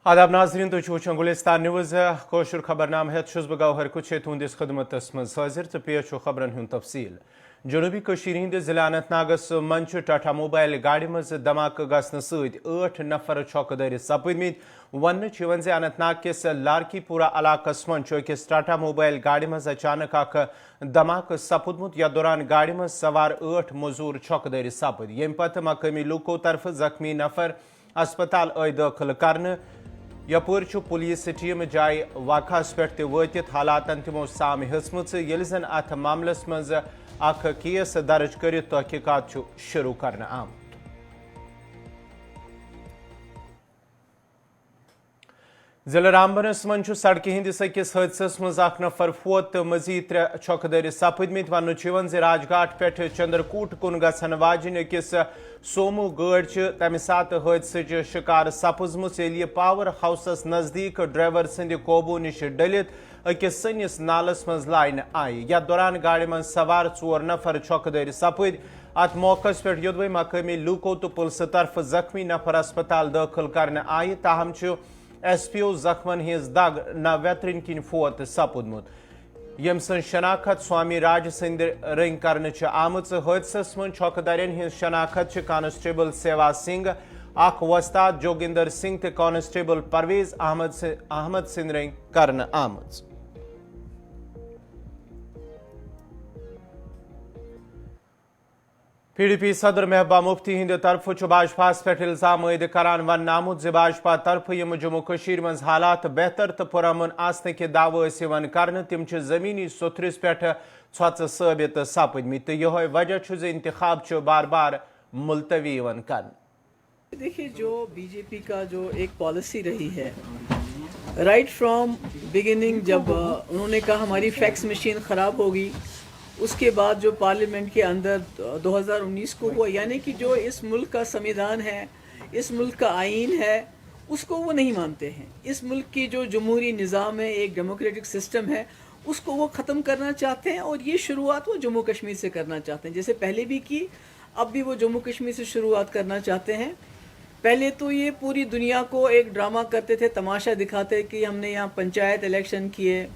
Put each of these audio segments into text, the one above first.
आदाब नाजरीन तो वुचान गुलिस्तान न्यूज़ कोशर खबरनाम है बह गौहर कुछ तुंदिस खदमतस मज हाजिर तो पेश खबरन हुंद तफसील जनूबी कशीर हिंद जिला अनंतनागस मंच टाटा मोबाइल गाड़ी मज धमाक गसन सत 8 नफर छौकदारी सपदमित वन अनंतनाग किस लारकीपुरा इलाकस मज अकिस टाटा मोबाइल गाड़ी मज अचानक धमाक सपदमुत यथ दौरान गाड़ी मज सवार 8 मजूर छौकदारी सपद यम पत मकामी लूको तरफ जख्मी नफर अस्पताल आय दाखिल करने यपर पुलिस टीम जाय वाकस पे वत हालातन तमो साम हसम यन अथ मामलस मज अख केस दर्ज कर तहकीकात शुरू करने आम जिला रामबनस मज सड़क हंदिस अकिस हादस मज नफर फोत तो मजीद 3 छौकदारी सपदमित वन राजघाट पे चंद्रकूट कुन गसन वाजिन अकिस सोमू गाड़ तमि सात हादस शिकार सपजम पावर हाउसस नजदीक ड्राइवर सद कोबू निश डलित अकिस सन्निस नालस मज लाइन आई यथ दौरान गाड़ी मज सवार 4 नफर छौकदारी सपद अत मौके पे योदवे मकामी लूको तो पुलिस तरफ जख्मी नफर अस्पताल दाखिल करने आय ताहम SPO जख्मन हज दग न वेतरन किन फोत सपदमुत यम सन शनाखत स्वामी राज सद रंग कर आमच हादस मज छौकदारन हज शनाखत कांस्टेबल सेवा सिंह अख वस्ताद जोगिंदर सिंह तो कांस्टेबल परवेज अहमद सद रंग कर आमच PDP सदर महबूबा मुफ्ती हिंद तरफ भाजपा पे इल्जाम आयद करान वन आमुत भाजपा तरफ यम जम्मू कशीर मज हालात बेहतर तो पुरअमन आसने के दावे कर तम जमीनी सोथरिस पे ोच साबित सपदमित तो यह वजह इंतखाब बार बार मुलतवी कर। देखिए जो बीजेपी का जो एक पॉलिसी रही है राइट फ्रॉम बिगिनिंग जब उन्होंने कहा हमारी फैक्स मशीन ख़राब होगी उसके बाद जो पार्लियामेंट के अंदर 2019 को हुआ यानी कि जो इस मुल्क का संविधान है इस मुल्क का आईन है उसको वो नहीं मानते हैं। इस मुल्क की जो जमहूरी निज़ाम है एक डेमोक्रेटिक सिस्टम है उसको वो ख़त्म करना चाहते हैं और ये शुरुआत वो जम्मू कश्मीर से करना चाहते हैं। जैसे पहले भी की अब भी वो जम्मू कश्मीर से शुरुआत करना चाहते हैं। पहले तो ये पूरी दुनिया को एक ड्रामा करते थे, तमाशा दिखाते कि हमने यहाँ पंचायत इलेक्शन किए,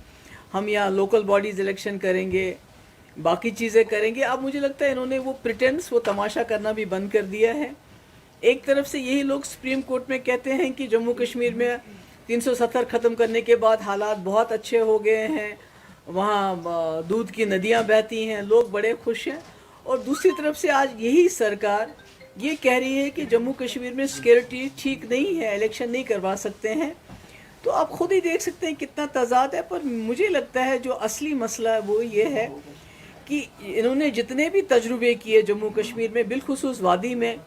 हम यहाँ लोकल बॉडीज़ इलेक्शन करेंगे, बाकी चीज़ें करेंगे। अब मुझे लगता है इन्होंने वो प्रिटेंस वो तमाशा करना भी बंद कर दिया है। एक तरफ से यही लोग सुप्रीम कोर्ट में कहते हैं कि जम्मू कश्मीर में 370 ख़त्म करने के बाद हालात बहुत अच्छे हो गए हैं, वहाँ दूध की नदियाँ बहती हैं, लोग बड़े खुश हैं। और दूसरी तरफ से आज यही सरकार ये कह रही है कि जम्मू कश्मीर में सिक्योरिटी ठीक नहीं है, इलेक्शन नहीं करवा सकते हैं। तो आप खुद ही देख सकते हैं कितना तज़ाद है। पर मुझे लगता है जो असली मसला है वो ये है कि इन्होंने जितने भी तजुर्बे किए जम्मू कश्मीर में बिलखुसूस वादी में,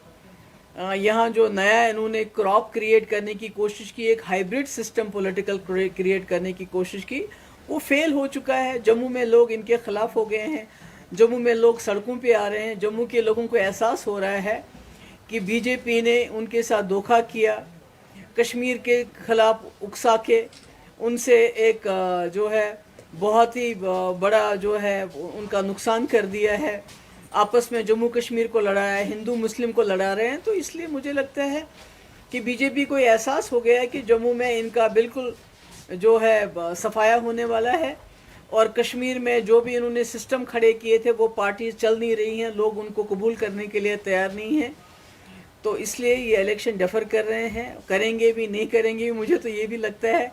यहाँ जो नया इन्होंने क्रॉप क्रिएट करने की कोशिश की, एक हाइब्रिड सिस्टम पॉलिटिकल क्रिएट करने की कोशिश की, वो फेल हो चुका है। जम्मू में लोग इनके ख़िलाफ़ हो गए हैं, जम्मू में लोग सड़कों पे आ रहे हैं। जम्मू के लोगों को एहसास हो रहा है कि बीजेपी ने उनके साथ धोखा किया, कश्मीर के ख़िलाफ़ उकसा के उनसे एक जो है बहुत ही बड़ा जो है उनका नुकसान कर दिया है, आपस में जम्मू कश्मीर को लड़ाया है, हिंदू मुस्लिम को लड़ा रहे हैं। तो इसलिए मुझे लगता है कि बीजेपी को एहसास हो गया है कि जम्मू में इनका बिल्कुल जो है सफाया होने वाला है और कश्मीर में जो भी इन्होंने सिस्टम खड़े किए थे वो पार्टी चल नहीं रही हैं, लोग उनको कबूल करने के लिए तैयार नहीं हैं। तो इसलिए ये इलेक्शन डेफर कर रहे हैं, करेंगे भी नहीं करेंगे भी। मुझे तो ये भी लगता है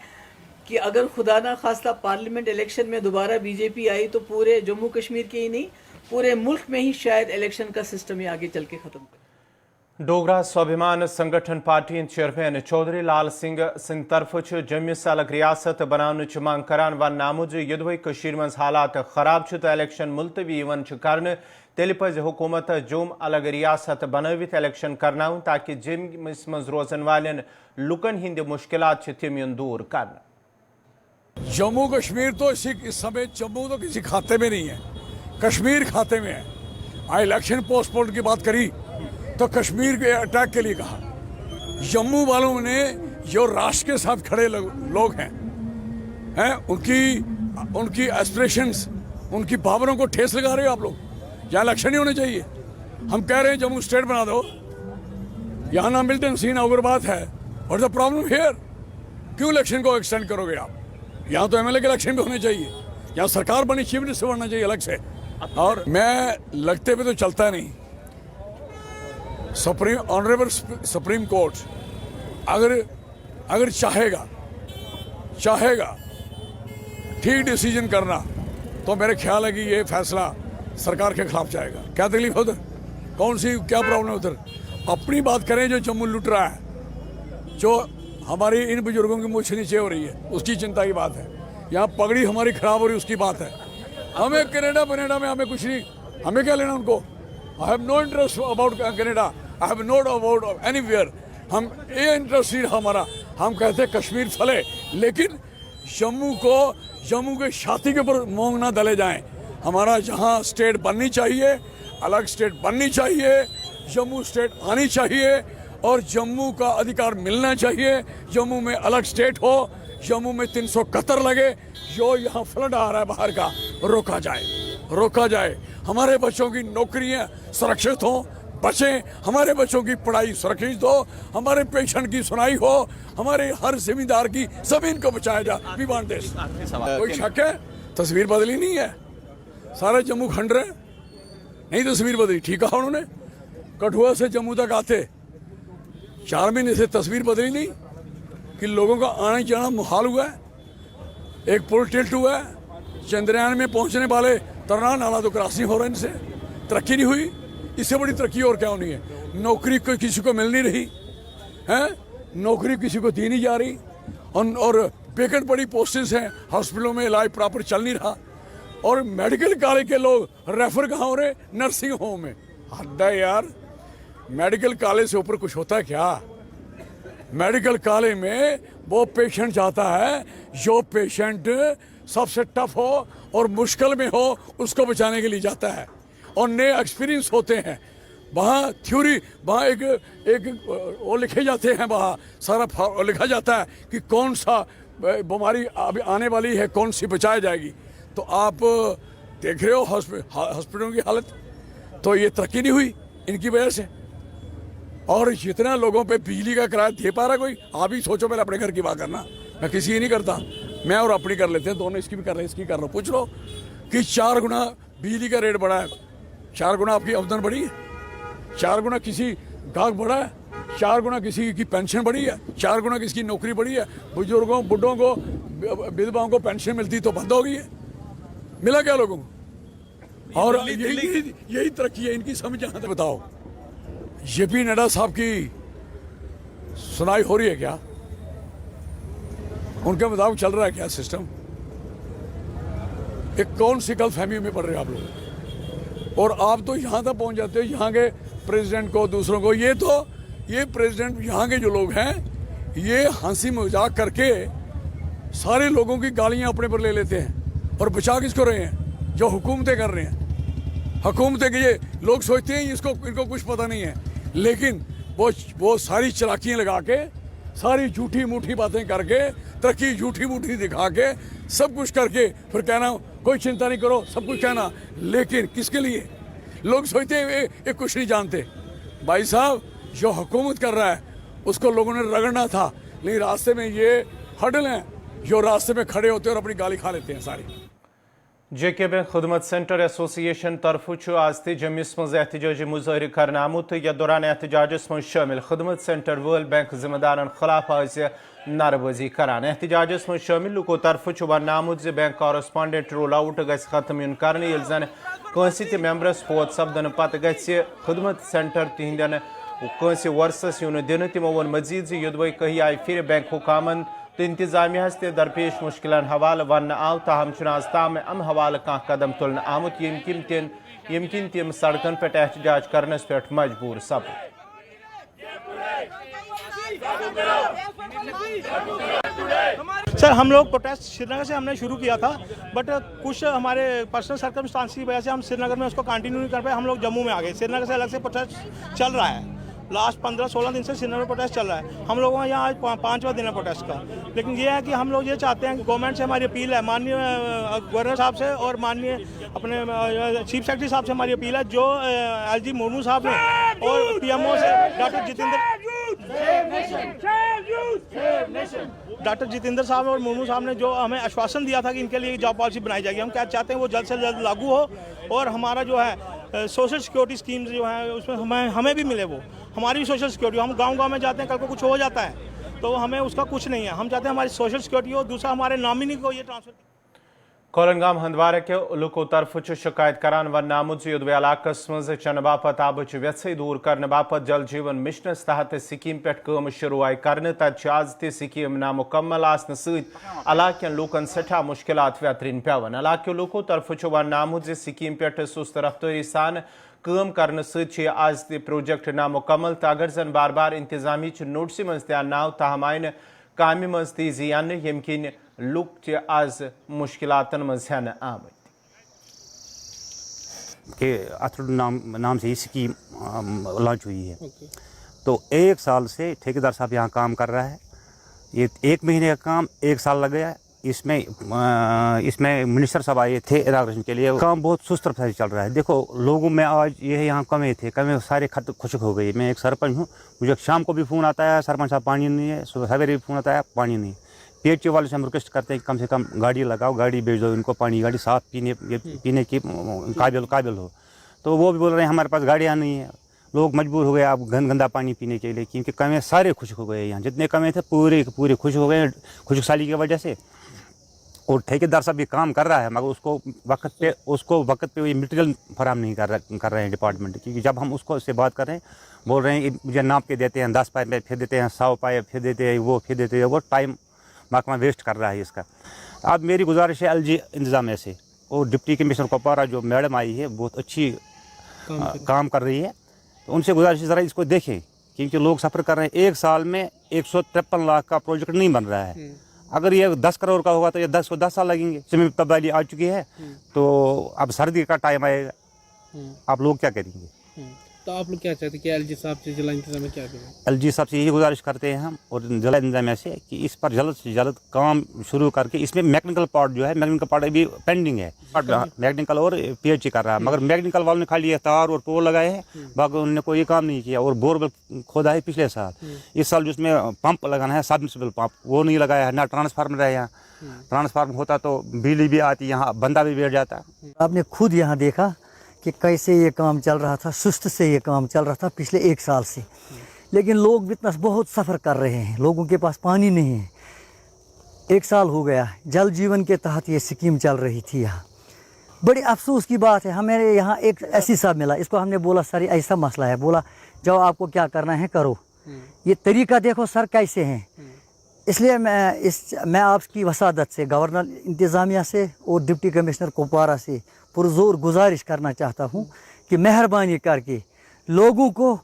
कि अगर खुदा ना खास्ता पार्लियामेंट इलेक्शन में दोबारा बीजेपी आई तो पूरे जम्मू कश्मीर के ही नहीं पूरे मुल्क में ही शायद इलेक्शन का सिस्टम ही आगे चल के ख़त्म कर। डोगरा स्वाभिमान संगठन पार्टी चेयरमैन चौधरी लाल सिंह सिंध तरफ जम्मस अलग रियासत बनाने मांग करान वन आमुज यदवे कशीर मज हालात खराब तो इलेक्शन मुलतवी कर तेल पज हुकूमत जोम अलग रियासत बनवित इलेक्शन करना ताकि जम्मस मज रोजन वालन लुकन हिंद मुश्किलात तम दूर कर। जम्मू कश्मीर तो इस समय जम्मू तो किसी खाते में नहीं है, कश्मीर खाते में है। आज इलेक्शन पोस्टपोन की बात करी तो कश्मीर के अटैक के लिए कहा। जम्मू वालों ने जो राष्ट्र के साथ खड़े लोग हैं उनकी एस्पिरेशंस, उनकी पावरों को ठेस लगा रहे हो आप लोग। यहाँ इलेक्शन ही होने चाहिए। हम कह रहे हैं जम्मू स्टेट बना दो, यहाँ ना मिल्टन सी ना उग्रवाद है। और द प्रॉब्लम हियर क्यों इलेक्शन को एक्सटेंड करोगे आप? यहाँ तो एमएलए के इलेक्शन भी होने चाहिए, यहाँ सरकार बनी चीफ मिनिस्टर बनना चाहिए अलग से। और मैं लगते पे तो चलता नहीं। ऑनरेबल सुप्रीम कोर्ट अगर चाहेगा ठीक डिसीजन करना, तो मेरे ख्याल है कि ये फैसला सरकार के खिलाफ जाएगा। क्या तकलीफ है उधर? कौन सी क्या प्रॉब्लम है उधर? अपनी बात करें। जो जम्मू लुट रहा है, जो हमारी इन बुजुर्गों की मुँछ नीचे हो रही है, उसकी चिंता की बात है। यहाँ पगड़ी हमारी खराब हो रही है, उसकी बात है। हमें कनाडा में हमें कुछ नहीं, हमें क्या लेना उनको? I have no interest about Canada, I have no about anywhere. हम ये इंटरेस्ट नहीं हमारा। हम कहते हैं कश्मीर फले, लेकिन जम्मू के छाती के ऊपर मोंग ना दले जाएं। हमारा जहाँ स्टेट बननी चाहिए, अलग स्टेट बननी चाहिए, जम्मू स्टेट आनी चाहिए और जम्मू का अधिकार मिलना चाहिए। जम्मू में अलग स्टेट हो, जम्मू में 371 लगे। जो यहाँ फ्लड आ रहा है बाहर का, रोका जाए। हमारे बच्चों की नौकरियाँ सुरक्षित हों, बचें, हमारे बच्चों की पढ़ाई सुरक्षित हो, हमारे पेशेंट की सुनाई हो, हमारे हर जिम्मेदार की जमीन को बचाया जाए। We want this. कोई शक है? तस्वीर बदली नहीं है, सारे जम्मू खंड रहे नहीं, तस्वीर बदली। ठीक है, उन्होंने कठुआ से जम्मू तक आते 4 महीने से तस्वीर बदली नहीं कि लोगों का आना जाना मुहाल हुआ है। एक पुल टिल्ट हुआ है, चंद्रयान में पहुंचने वाले तरना नाला तो क्रॉसिंग हो रहा है, इनसे तरक्की नहीं हुई। इससे बड़ी तरक्की और क्या होनी है? नौकरी को किसी को मिल नहीं रही है, नौकरी किसी को दी नहीं जा रही, और वेकेंट पड़ी पोस्टें हैं, हॉस्पिटलों में इलाज प्रॉपर चल नहीं रहा। और मेडिकल कॉलेज के लोग रेफर कहाँ हो रहे? नर्सिंग होम में। हद है यार, मेडिकल कॉलेज से ऊपर कुछ होता है क्या? मेडिकल कॉलेज में वो पेशेंट जाता है जो पेशेंट सबसे टफ हो और मुश्किल में हो, उसको बचाने के लिए जाता है, और नए एक्सपीरियंस होते हैं वहाँ। थ्योरी वहाँ एक वो लिखे जाते हैं, वहाँ सारा लिखा जाता है कि कौन सा बीमारी अभी आने वाली है, कौन सी बचाई जाएगी। तो आप देख रहे हो हॉस्पिटलों की हालत। तो ये तरक्की नहीं हुई इनकी वजह से। और जितना लोगों पे बिजली का किराया दे पा रहा कोई? आप ही सोचो, पहले अपने घर की बात करना। मैं किसी की नहीं करता, मैं और अपनी कर लेते हैं दोनों। इसकी भी कर रहे हैं, इसकी कर रहा हूँ। पूछ लो कि 4 गुना बिजली का रेट बढ़ा है, 4 गुना आपकी आमदन बढ़ी है, 4 गुना किसी गाहक बढ़ा है, 4 गुना किसी की पेंशन बढ़ी है, 4 गुना किसी की नौकरी बढ़ी है। बुजुर्गों बुढ़ों को विधवाओं को पेंशन मिलती तो बंद हो गई है। मिला क्या लोगों को? और यही तरक्की है इनकी, समझ यहाँ तक बताओ। जेपी नड्डा साहब की सुनाई हो रही है क्या? उनके मुताबिक चल रहा है क्या सिस्टम? एक कौन सी गलतफहमी में पड़ रहे हैं आप लोग? और आप तो यहाँ तक पहुँच जाते हो, यहाँ के प्रेसिडेंट को, दूसरों को। ये प्रेसिडेंट यहाँ के जो लोग हैं, ये हंसी मजाक करके सारे लोगों की गालियाँ अपने पर ले लेते हैं। और बचा किसको रहे हैं? जो हुकूमतें कर रहे हैं। हुकूमतें के ये लोग सोचते हैं इनको कुछ पता नहीं है, लेकिन वो सारी चालाकियाँ लगा के, सारी झूठी मूठी बातें करके, तरक्की झूठी मूठी दिखा के, सब कुछ करके फिर कहना कोई चिंता नहीं करो, सब कुछ कहना। लेकिन किसके लिए? लोग सोचते हैं ये कुछ नहीं जानते। भाई साहब, जो हुकूमत कर रहा है उसको लोगों ने रगड़ना था, लेकिन रास्ते में ये हडल हैं जो रास्ते में खड़े होते हैं और अपनी गाली खा लेते हैं सारी। JK बैंक खुदमत सेंटर एसोसिएशन तरफु आज ति जम्मूस मज एहतजाजी मुजाहरे करने आमुत। यथ दौरान एहतजाजस मज शामिल खुदमत सेंटर वल बैंक जिम्मेदारन खिलाफ आज नारबाजी करान। एहतजाजस मज शामिल लुको तरफु वन आमुत बैंक कॉरेस्पॉन्डेंट रोल आउट गस खत्म यून करने, येल जन कंसी ते मेंबरस फोत सपदन पत गस खुदमत सेंटर तिहंदन कंसी वर्सस यून दिन। तिमो वोन मजीद युदवई कही आय फिर बैंक हुकामन तो इंतजामिया ते दरपेश मुश्किल हवाले वन आव, ताहम आज ताम अम हवाले कह कदम तुलन आमुत यमकिन तम सड़कन पे एहतजाज करनस पे मजबूर सब। सर, हम लोग प्रोटेस्ट श्रीनगर से हमने शुरू किया था, बट कुछ हमारे पर्सनल सर्कमस्टांस की वजह से हम श्रीनगर में उसको कंटिन्यू नहीं कर पाए। हम लोग जम्मू में आ गए। श्रीनगर से अलग से प्रोटेस्ट चल रहा है, लास्ट 15-16 दिन से श्रीनगर प्रोटेस्ट चल रहा है। हम लोगों का यहाँ आज 5वां दिन है प्रोटेस्ट का। लेकिन ये है कि हम लोग ये चाहते हैं कि गवर्नमेंट से हमारी अपील है, माननीय गवर्नर साहब से और माननीय अपने चीफ सेक्रेटरी साहब से हमारी अपील है, जो LG मुर्मू साहब ने और PMO से डॉक्टर जितेंद्र डॉक्टर जितेंद्र साहब और मुर्मू साहब ने जो हमें आश्वासन दिया था कि इनके लिए जॉब पॉलिसी बनाई जाएगी, हम क्या चाहते हैं वो जल्द से जल्द लागू हो और हमारा जो है सोशल सिक्योरिटी स्कीम्स जो है उसमें हमें भी मिले, वो हमारी भी सोशल सिक्योरिटी। हम गांव-गांव में जाते हैं, कल को कुछ हो जाता है तो हमें उसका कुछ नहीं है, हम चाहते हैं हमारी सोशल सिक्योरिटी हो, दूसरा हमारे नॉमिनी को ये ट्रांसफर। कोलंगाम हंदवारे के लुको तरफ शिकायत करान वन आमुत युद्ध इलाकस मज चन बापत आबच व्यथ दूर करने बापत जल जीवन मिशनस तहत स्कीम पे कम शुरू आई करने तत आज त स्कीम नामुकम्मल आसन सत इलाकन लूकन सठा मुश्किलात व्यतरिन पेवन। इलाके लुको तरफ वन आमुत स्कीम पे सुस्त रफ्तारी सान कम करने सत आज त प्रोजेक्ट नामुकम्मल तो अगर जन बार बार इंतजामी नोटिस मज त नाव तहम आय काम मज तेजी आन यम किन लुक आज मुश्किलातन मज हन आमत के अथरुड नाम से ये स्कीम लॉन्च हुई है। तो 1 साल से ठेकेदार साहब यहाँ काम कर रहा है। ये 1 महीने का काम 1 साल लग गया है। इसमें मिनिस्टर साहब आए थे इनाग्रेशन के लिए। काम बहुत सुस्त रफ्तार से चल रहा है। देखो लोगों में आज ये यहाँ कमे थे, कमे सारे खुशक हो गए। मैं एक सरपंच हूँ, मुझे शाम को भी फ़ोन आता है सरपंच साहब पानी नहीं है, सुबह सवेरे भी फ़ोन आता है पानी नहीं। PHO वाले से हम रिक्वेस्ट करते हैं कि कम से कम गाड़ी लगाओ, गाड़ी भेज दो इनको, पानी गाड़ी साफ पीने की काबिल हो। तो वो भी बोल रहे हैं हमारे पास गाड़ियाँ नहीं है, लोग मजबूर हो गए अब गंदा पानी पीने के लिए, क्योंकि कमे सारे खुशक हो गए। यहाँ जितने कमे थे पूरे खुश हो गए खुशक साली की वजह से। और ठेकेदार साहब भी काम कर रहा है मगर उसको वक्त पे ये मटेरियल फराहम नहीं कर रहे हैं डिपार्टमेंट। क्योंकि जब हम उससे बात कर रहे हैं, बोल रहे हैं मुझे नाप के देते हैं 10 पाइप फिर देते हैं 100 पाइप फिर देते हैं वो टाइम महकमा वेस्ट कर रहा है इसका। अब मेरी गुजारिश है LG इंतज़ामिया से और डिप्टी कमिश्नर कुपवारा जो मैडम आई है बहुत अच्छी काम कर रही है, तो उनसे गुजारिश ज़रा इसको देखें क्योंकि लोग सफ़र कर रहे हैं। 1 साल में 153 लाख का प्रोजेक्ट नहीं बन रहा है। अगर ये 10 करोड़ का होगा तो ये 10 साल लगेंगे। इसमें तब्दीली आ चुकी है, तो अब सर्दी का टाइम आएगा, आप लोग क्या करेंगे? तो आप लोग क्या चाहते हैं कि LG साहब से जिला इंतजामिया क्या करें? LG साहब से यही गुजारिश करते हैं हम और जिला इंतजामिया से कि इस पर जल्द से जल्द काम शुरू करके इसमें मैकेनिकल पार्ट जो है, मैकेनिकल पार्ट अभी पेंडिंग है। मैकेनिकल और PHC कर रहा है, मगर मैकेनिकल वालों ने खाली तार और पोल लगाए हैं, बाकी उन्होंने कोई काम नहीं किया। और बोरवेल खोदा है पिछले साल, इस साल जिसमें पंप लगाना है सबमर्सिबल पंप वो नहीं लगाया है, ना ट्रांसफार्मर है। यहाँ ट्रांसफार्मर होता तो बिजली भी आती, यहाँ बंदा भी बैठ जाता। आपने खुद यहाँ देखा कि कैसे ये काम चल रहा था, सुस्त से ये काम चल रहा था पिछले 1 साल से। लेकिन लोग इतना बहुत सफ़र कर रहे हैं, लोगों के पास पानी नहीं है। 1 साल हो गया, जल जीवन के तहत ये स्कीम चल रही थी यहाँ। बड़ी अफसोस की बात है, हमें यहाँ एक ऐसी साहब मिला, इसको हमने बोला सर ऐसा मसला है, बोला जाओ आपको क्या करना है करो, ये तरीका देखो सर कैसे हैं। इसलिए मैं आपकी वसादत से गवर्नर इंतज़ामिया से और डिप्टी कमिश्नर कुपवारा से पुरजोर गुजारिश करना चाहता हूँ कि मेहरबानी करके लोगों को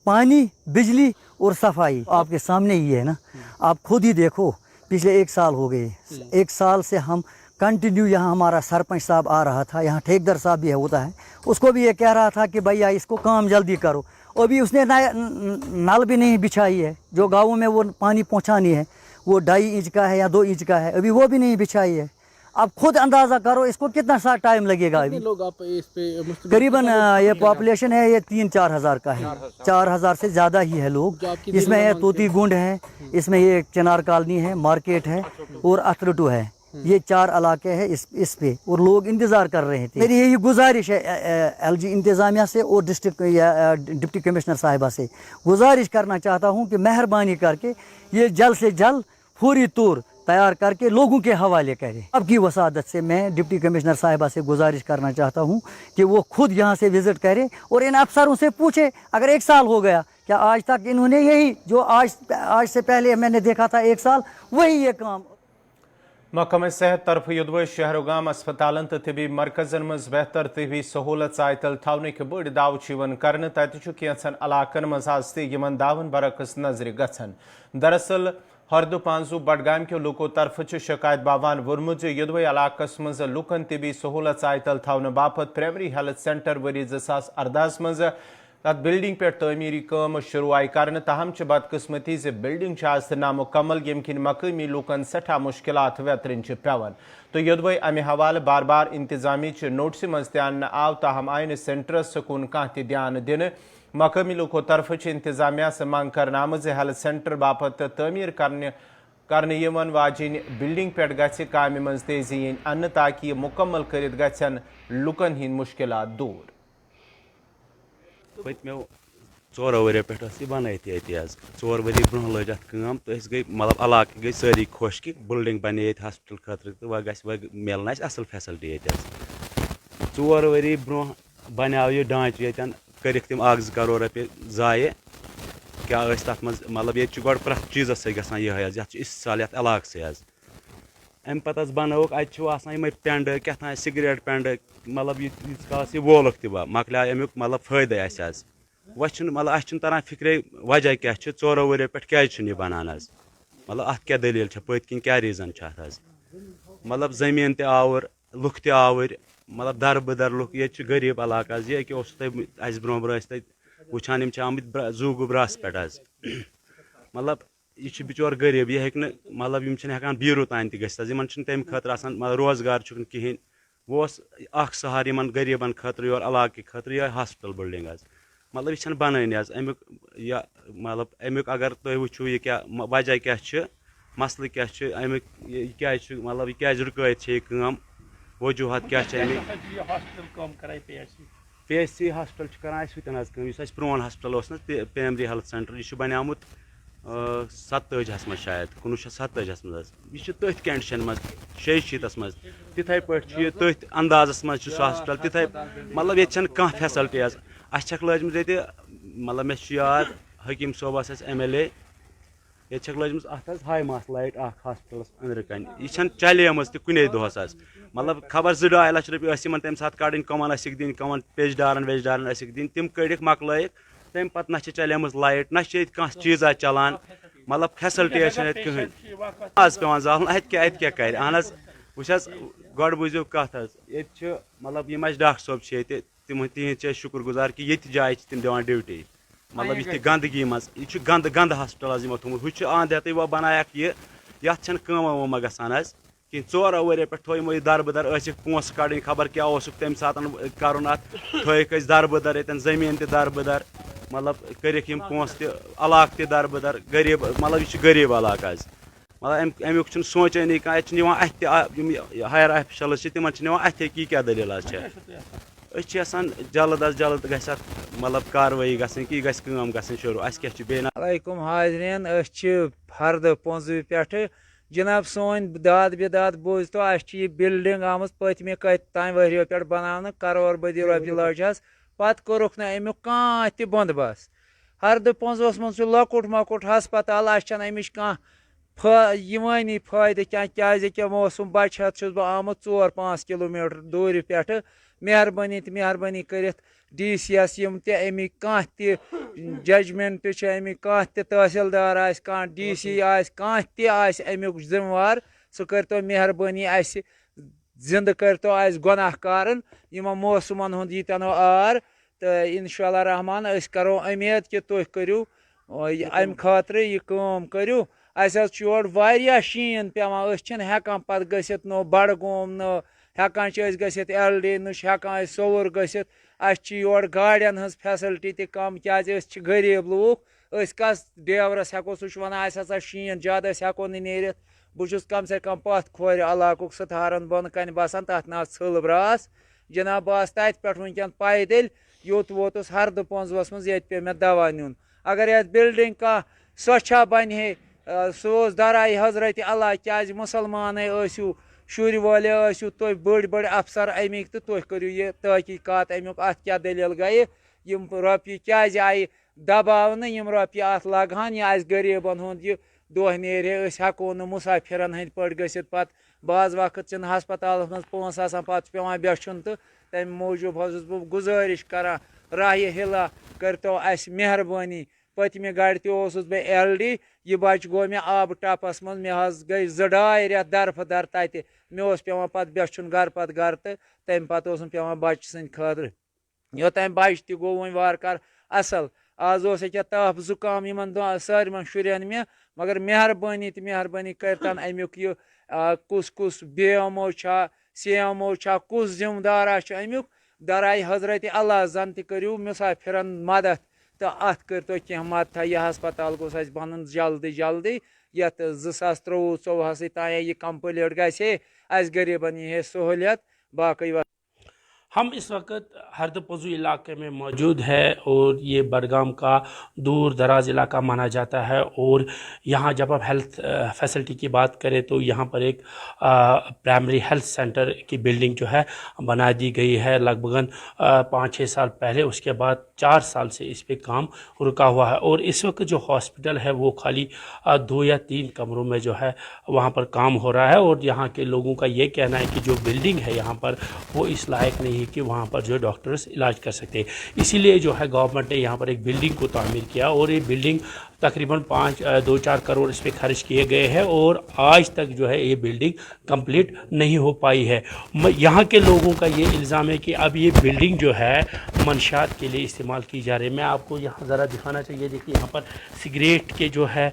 पानी, बिजली और सफाई आपके सामने ही है ना, आप खुद ही देखो पिछले 1 साल हो गए। 1 साल से हम कंटिन्यू यहाँ, हमारा सरपंच साहब आ रहा था, यहाँ ठेकेदार साहब भी होता है, उसको भी ये कह रहा था कि भैया इसको काम जल्दी करो। अभी उसने नल भी नहीं बिछाई है, जो गाँवों में वो पानी पहुँचानी है वो 2.5 इंच का है या 2 इंच का है, अभी वो भी नहीं बिछाई है। आप खुद अंदाज़ा करो इसको कितना सा टाइम लगेगा। अभी लोग आप इस पे करीबन ये पॉपुलेशन है ये 3-4 हज़ार का है, 4 हज़ार से ज़्यादा ही है लोग। इसमें ये तोती गुंड है, इसमें ये चिनार कॉलोनी है, मार्केट है और अथरटू है, ये 4 इलाके हैं इस पे, और लोग इंतज़ार कर रहे थे। मेरी यही गुजारिश है LG इंतज़ामिया से और डिस्ट्रिक्ट या डिप्टी कमिश्नर साहिबा से गुजारिश करना चाहता हूँ कि मेहरबानी करके ये जल्द से जल्द फौरी तौर तैयार करके लोगों के हवाले करें। आपकी वसादत से मैं डिप्टी कमिश्नर साहिबा से गुजारिश करना चाहता हूँ कि वो खुद यहाँ से विज़िट करें और इन अफसरों से पूछे, अगर 1 साल हो गया क्या आज तक इन्होंने यही जो आज से पहले मैंने देखा था 1 साल वही ये काम। महकमे सेहत तरफ युद्ध शहरोगाम अस्पतालन तो तिबी मरकजन मज बेहतर तिबी सहूलत आयतल थावन के बड़ दाव कर तत कैंसन इलाकन मज आज तमन दावन बरक्स नजर गन। दरअसल हरदु पांजू बडगाम के लुको तरफ शिकायत बावान वोर्मुत युद्ध इलाकस मज लुकन तिबी सहूलत आयतल थावन बापत प्राइमरी हेल्थ सेंटर वरी 2018 मज तथ बिल्डिंग पे तमीरी काम शुरू आई कर। तहम बदकिस्मती से बिल्डिंग आज नामुकम्मल यम किन मकामी लूकन सठा मुश्किलात वेतरिन पेवन। तो युद्ध अमे हवाले बार बार इंतजामी नोटिस मज तन आव तहम आय सेंटरस कुन कह ध्यान दिन। मकामी लूको तरफ इंतजामिया से मांग कर हेल्थ सेंटर बापत तमीर करने کرنے یمن واجن بلڈنگ پہ گژھِ کامہِ منٛز تیزی یِنۍ اننہٕ تاکہ یہ مکمل کٔرِتھ گژھن لُکن ہٕنٛدۍ مُشکلات دوٗر. پٔتمیو 4 ؤریو پٮ۪ٹھ ٲس یہِ بنٲیِتھ ییٚتہِ حظ 4 ؤری برونٛہہ لٲج اَتھ کٲم تہٕ أسۍ گٔے مطلب علاقہٕ گٔے سٲری خۄش کہِ بِلڈِنٛگ بنے ییٚتہِ ہاسپِٹل خٲطرٕ تہٕ وۄنۍ میلن اَسہِ اَصٕل فیسلٹی ییٚتہِ حظ 4 ؤری برونٛہہ بنیٛاو یہِ ڈانٛچہٕ ییٚتٮ۪ن کٔرِکھ تِم 1-2 کرور رۄپیہِ ضایہِ کیٛاہ ٲسۍ تَتھ منٛز مطلب ییٚتہِ چھُ گۄڈٕ پرٛٮ۪تھ چیٖزَس سۭتۍ گژھان یِہوٚے حظ یَتھ چھُ اِستِسال یَتھ علاقسٕے حظ اَمہِ پَتہٕ حظ بنٲوٕکھ اَتہِ چھُ آسان یِمَے پٮ۪نٛڈٕ کیٛاہ تام سِگریٹ پٮ۪نٛڈٕ مطلب ییٖتِس کالَس یہِ وولُکھ تہِ مۄکلیٛو اَمیُک مطلب فٲیدَے اَسہِ حظ وۄنۍ چھُنہٕ مطلب اَسہِ چھُنہٕ تران فِکرے وجہ کیٛاہ چھُ 4 ؤریو پٮ۪ٹھ کیٛازِ چھُنہٕ یہِ بنان حظ مطلب اَتھ کیٛاہ دٔلیٖل چھےٚ پٔتۍ کِنۍ کیٛاہ ریٖزن چھُ اَتھ حظ مطلب زٔمیٖن تہِ آوُر لُکھ تہِ آوٕرۍ مطلب دربٕدر لُکھ ییٚتہِ چھُ غریٖب علاقہٕ حظ یہِ کیٛاہ اوسوٕ تۄہہِ اَسہِ برونٛہہ برونٛہہ ٲسۍ تَتہِ وٕچھان یِم چھِ آمٕتۍ زوٗ گوٚبراہَس پٮ۪ٹھ حظ مطلب یہِ چھُ بِچور غریٖب یہِ ہیٚکہِ نہٕ مطلب یِم چھِنہٕ ہٮ۪کان بیٖرو تانۍ تہِ گٔژھِتھ حظ یِمن چھُنہٕ تَمہِ خٲطرٕ آسان مطلب روزگار چھُکھ کِہیٖنۍ وۄنۍ اوس اکھ سہارٕ یِمن غریٖبن خٲطرٕ یورٕ علاقہٕ خٲطرٕ یِہوٚے ہاسپِٹل بِلڈِنٛگ حظ مطلب یہِ چھَنہٕ بنٲنی حظ اَمیُک یہِ مطلب اَمیُک اگر تُہۍ وٕچھِو یہِ کیٛاہ وجہ کیٛاہ چھِ مسلہٕ کیٛاہ چھُ اَمیُک یہِ کیٛازِ چھُ مطلب یہِ کیٛازِ رُکٲیِتھ چھِ یہِ کٲم وجوٗہات کیٛاہ چھِ اَمِکۍ PHC ہاسپِٹل چھُ کران اَسہِ ہُتٮ۪ن حظ کٲم یُس اَسہِ پرٛون ہاسپِٹل اوس نہ پرٛایمری ہیلتھ سینٹر یہِ چھُ بنیومُت 27 منٛز شاید 1927 منٛز حظ یہِ چھُ تٔتھۍ کنڈِشن منٛز 86 منٛز تِتھٕے پٲٹھۍ چھُ یہِ تٔتھۍ اندازس منٛز چھُ سُہ ہاسپِٹل تِتھٕے مطلب ییٚتہِ چھنہٕ کانٛہہ فیسلٹی حظ اَسہِ چھکھ لٲجمٕژ ییٚتہِ مطلب مےٚ چھُ یاد حکیٖم صٲب اوس اَسہِ MLA ییٚتہِ چھکھ لٲجمٕژ اَتھ حظ ہاے ماس لایٹ اکھ ہاسپِٹلس أنٛدرٕ کَنۍ یہِ چھنہٕ چلیمٕژ تہِ کُنے دۄہس حظ مطلب خبر 2-2.5 لچھ رۄپیہِ ٲسۍ یِمن تَمہِ ساتہٕ کَڑٕنۍ کٕمن ٲسِکھ دِنۍ کٕمن پیچدارن ویچدارن ٲسِکھ دِنۍ تِم کٔڑِکھ مۄکلٲیِکھ تَمہِ پتہٕ نہ چھِ چلیمٕژ لایٹ نہ چھِ ییٚتہِ کانٛہہ چیٖزا چلان مطلب فیسلٹی حظ چھنہٕ ییٚتہِ کٕہٕنۍ آز پیٚوان زالُن اَتہِ کیٛاہ کرِ اہن حظ وٕچھ حظ گۄڈٕ بوٗزِو کَتھ حظ ییٚتہِ چھُ مطلب یِم اَسہِ ڈاکٹر صٲب چھِ ییٚتہِ تِہِنٛدۍ چھِ أسۍ شُکُر گُزار کہِ ییٚتہِ جایہِ چھِ تِم دِوان ڈیوٗٹی مطلب یِتھ گنٛدگی منٛز یہِ چھُ گنٛدٕ ہاسپِٹل حظ یِمو تھوٚمُت ہُہ چھُ اَنٛد ہٮ۪تھٕے وۄنۍ بنایکھ یہِ یَتھ چھنہٕ کٲمہ وٲمہ گژھان حظ کِہیٖنۍ 4 ؤریو پٮ۪ٹھ تھوٚو یِمو یہِ دربٕدر ٲسِکھ پونٛسہٕ کَڑٕنۍ خبر کیٛاہ اوسُکھ تَمہِ ساتہٕ کَرُن اَتھ تھٲیِکھ أسۍ دربٕدر ییٚتٮ۪ن زٔمیٖن تہِ دربٕدر مطلب کٔرِکھ یِم پونٛسہٕ تہِ علاقہٕ تہِ دربٕدر غریٖب مطلب یہِ چھُ غریٖب علاقہٕ حظ مطلب اَمیُک چھُنہٕ سونٛچٲنی کانٛہہ اَتہِ چھِنہٕ یِوان اَتھِ تہِ یِم ہایر آفِشَلٕز چھِ تِمن چھِنہٕ یِوان اَتھے کہِ یہِ کیٛاہ دٔلیٖل حظ چھےٚ أسۍ چھِ یژھان جلد از جلد گژھِ اَتھ مطلب کاروٲیی گژھٕنۍ کہِ یہِ گژھِ کٲم گژھٕنۍ شروٗع اَسہِ کیٛاہ چھُ بیٚیہِ علیکُم حاضریٖن أسۍ چھِ فردٕ پونٛزٕ پٮ۪ٹھٕ جِناب سٲنۍ داد بِداد بوٗزتو اَسہِ چھِ یہِ بِلڈِنٛگ آمٕژ پٔتمہِ کَتہِ تانۍ ؤرِیو پٮ۪ٹھ بناونہٕ کرور بٔدی رۄپیہِ لٲجہَس پتہٕ کوٚرُکھ نہٕ اَمیُک کانٛہہ تہِ بنٛدوبست ہردٕ پونٛزس منٛز چھُ لۄکُٹ مۄکُٹ ہسپتال اَسہِ چھنہٕ اَمِچ کانٛہہ یِوٲنی فٲیدٕ کینٛہہ کیٛازِ کہِ موسم بچہِ ہٮ۪تھ چھُس بہٕ آمُت 4-5 کِلوٗمیٖٹر دوٗرِ پٮ۪ٹھٕ مہربٲنی تہٕ مہربٲنی کٔرِتھ DC یس یِم تہِ اَمِکۍ کانٛہہ تہِ ججمنٹ چھِ اَمِکۍ کانٛہہ تہِ تحصیٖلدار آسہِ کانٛہہ DC آسہِ کانٛہہ تہِ آسہِ اَمیُک ذِمہٕ وار سُہ کٔرۍتو مہربٲنی اَسہِ زِنٛدٕ کٔرۍتو اَسہِ گۄناہ کارن یِمن موسمن ہُنٛد ییٖتٮ۪نو آر تہٕ اِنشاء اللہ رحمان أسۍ کرو اُمید کہِ تُہۍ کٔرِو اَمہِ خٲطرٕ یہِ کٲم کٔرِو اَسہِ حظ چھُ یورٕ واریاہ شیٖن پیٚوان أسۍ چھِنہٕ ہٮ۪کان پتہٕ گٔژھِتھ نہٕ بڈگوم نہٕ ہٮ۪کان چھِ أسۍ گٔژھِتھ LD نہٕ چھِ ہٮ۪کان أسۍ سوٚوُر گٔژھِتھ اَسہِ چھِ یورٕ گاڑٮ۪ن ہٕنٛز فیسلٹی تہِ کم کیٛازِ أسۍ چھِ غریٖب لوٗکھ أسۍ کس ڈریورس ہٮ۪کو سُہ چھُ ونان اَسہِ ہسا شیٖن زیادٕ أسۍ ہٮ۪کو نہٕ نیٖرِتھ بہٕ چھُس کم سے کم پتھ کھورِ علاقُک ستارن بۄنہٕ کنہِ بسان تتھ ناو ژھٕل براس جناب بہٕ آسہٕ تتہِ پٮ۪ٹھ وٕنکٮ۪ن پیدٔلۍ یوٚت ووتُس ہردٕ پونٛزوس منٛز ییٚتہِ پیٚو مےٚ دوا نیُن اگر یتھ بِلڈِنٛگ کانٛہہ سۄ چھا بنہِ ہے سُہ اوس درایہِ حضرتِ اللہ کیٛازِ مُسلمانٕے ٲسِو شُرۍ وٲلۍ ٲسِو تُہۍ بٔڑۍ بٔڑۍ افسر اَمِکۍ تہٕ تُہۍ کٔرِو یہِ تحقیٖقات اَمیُک اَتھ کیٛاہ دٔلیٖل گٔیہِ یِم رۄپیہِ کیٛازِ آیہِ دباونہٕ یِم رۄپیہِ اَتھ لگہٕ ہن یا آسہِ غریٖبن ہُنٛد یہِ دۄہ نیرِ ہے أسۍ ہٮ۪کو نہٕ مُسافِرن ہٕنٛدۍ پٲٹھۍ گٔژھِتھ پتہٕ بعض وقت چھِنہٕ ہسپتالس منٛز پونٛسہٕ آسان پتہٕ چھُ پیٚوان بیچھُن تہٕ تَمہِ موٗجوٗب حظ چھُس بہٕ گُزٲرِش کران راہہِ ہِلا کٔرۍتو اَسہِ مہربٲنی پٔتمہِ گاڑِ تہِ اوسُس بہٕ LD یہِ بچہِ گوٚو مےٚ آبہٕ ٹپس منٛز مےٚ حظ گٔے 2-2.5 رٮ۪تھ درفہٕ در تتہِ مےٚ اوس پیٚوان پتہٕ بیچھُن گرٕ پتہٕ گرٕ تہٕ تمہِ پتہٕ اوسُم پیٚوان بچہِ سٕنٛدِ خٲطرٕ یوٚتانۍ بچہِ تہِ گوٚو وۄنۍ وارٕ کارٕ اصل آز اوس ییٚکیٛاہ تاپھ زُکام یِمن سٲلِمن شُرٮ۪ن مےٚ مگر مہربٲنی تہٕ مہربٲنی کٔرۍتن امیُک یہِ کُس BMO چھا CMO چھا کُس ذمہٕ دارا چھُ امیُک درایہِ حضرتِ اللہ زن تہِ کٔرِو مُسافِرن مدد تہٕ اتھ کٔرۍتو کینٛہہ مدتھا یہِ ہسپتال گوٚژھ اَسہِ بنُن جلدی یتھ 2023-24 تام یہ کمپلیٹ گژھِ اس غریبن یہ سہولیت باقی ہم اس وقت ہرد پزو علاقے میں موجود ہے اور یہ بڈگام کا دور دراز علاقہ مانا جاتا ہے اور یہاں جب آپ ہیلتھ فیسلٹی کی بات کریں تو یہاں پر ایک پرائمری ہیلتھ سینٹر کی بلڈنگ جو ہے بنا دی گئی ہے لگ بھگاً 5-6 سال پہلے. اس کے بعد 4 سال سے اس پہ کام رکا ہوا ہے اور اس وقت جو ہاسپٹل ہے وہ خالی 2 یا 3 کمروں میں جو ہے وہاں پر کام ہو رہا ہے اور یہاں کے لوگوں کا یہ کہنا ہے کہ جو بلڈنگ ہے یہاں پر وہ اس لائق نہیں کہ وہاں پر جو ڈاکٹرز علاج کر سکتے. اسی لیے جو ہے گورنمنٹ نے یہاں پر ایک بلڈنگ کو تعمیر کیا اور یہ بلڈنگ تقریباً 2-4 کروڑ اس پہ خرچ کیے گئے ہیں اور آج تک جو ہے یہ بلڈنگ کمپلیٹ نہیں ہو پائی ہے. یہاں کے لوگوں کا یہ الزام ہے کہ اب یہ بلڈنگ جو ہے منشیات کے لیے استعمال کی جا رہی ہے. میں آپ کو یہاں ذرا دکھانا چاہیے. دیکھیے یہاں پر سگریٹ کے جو ہے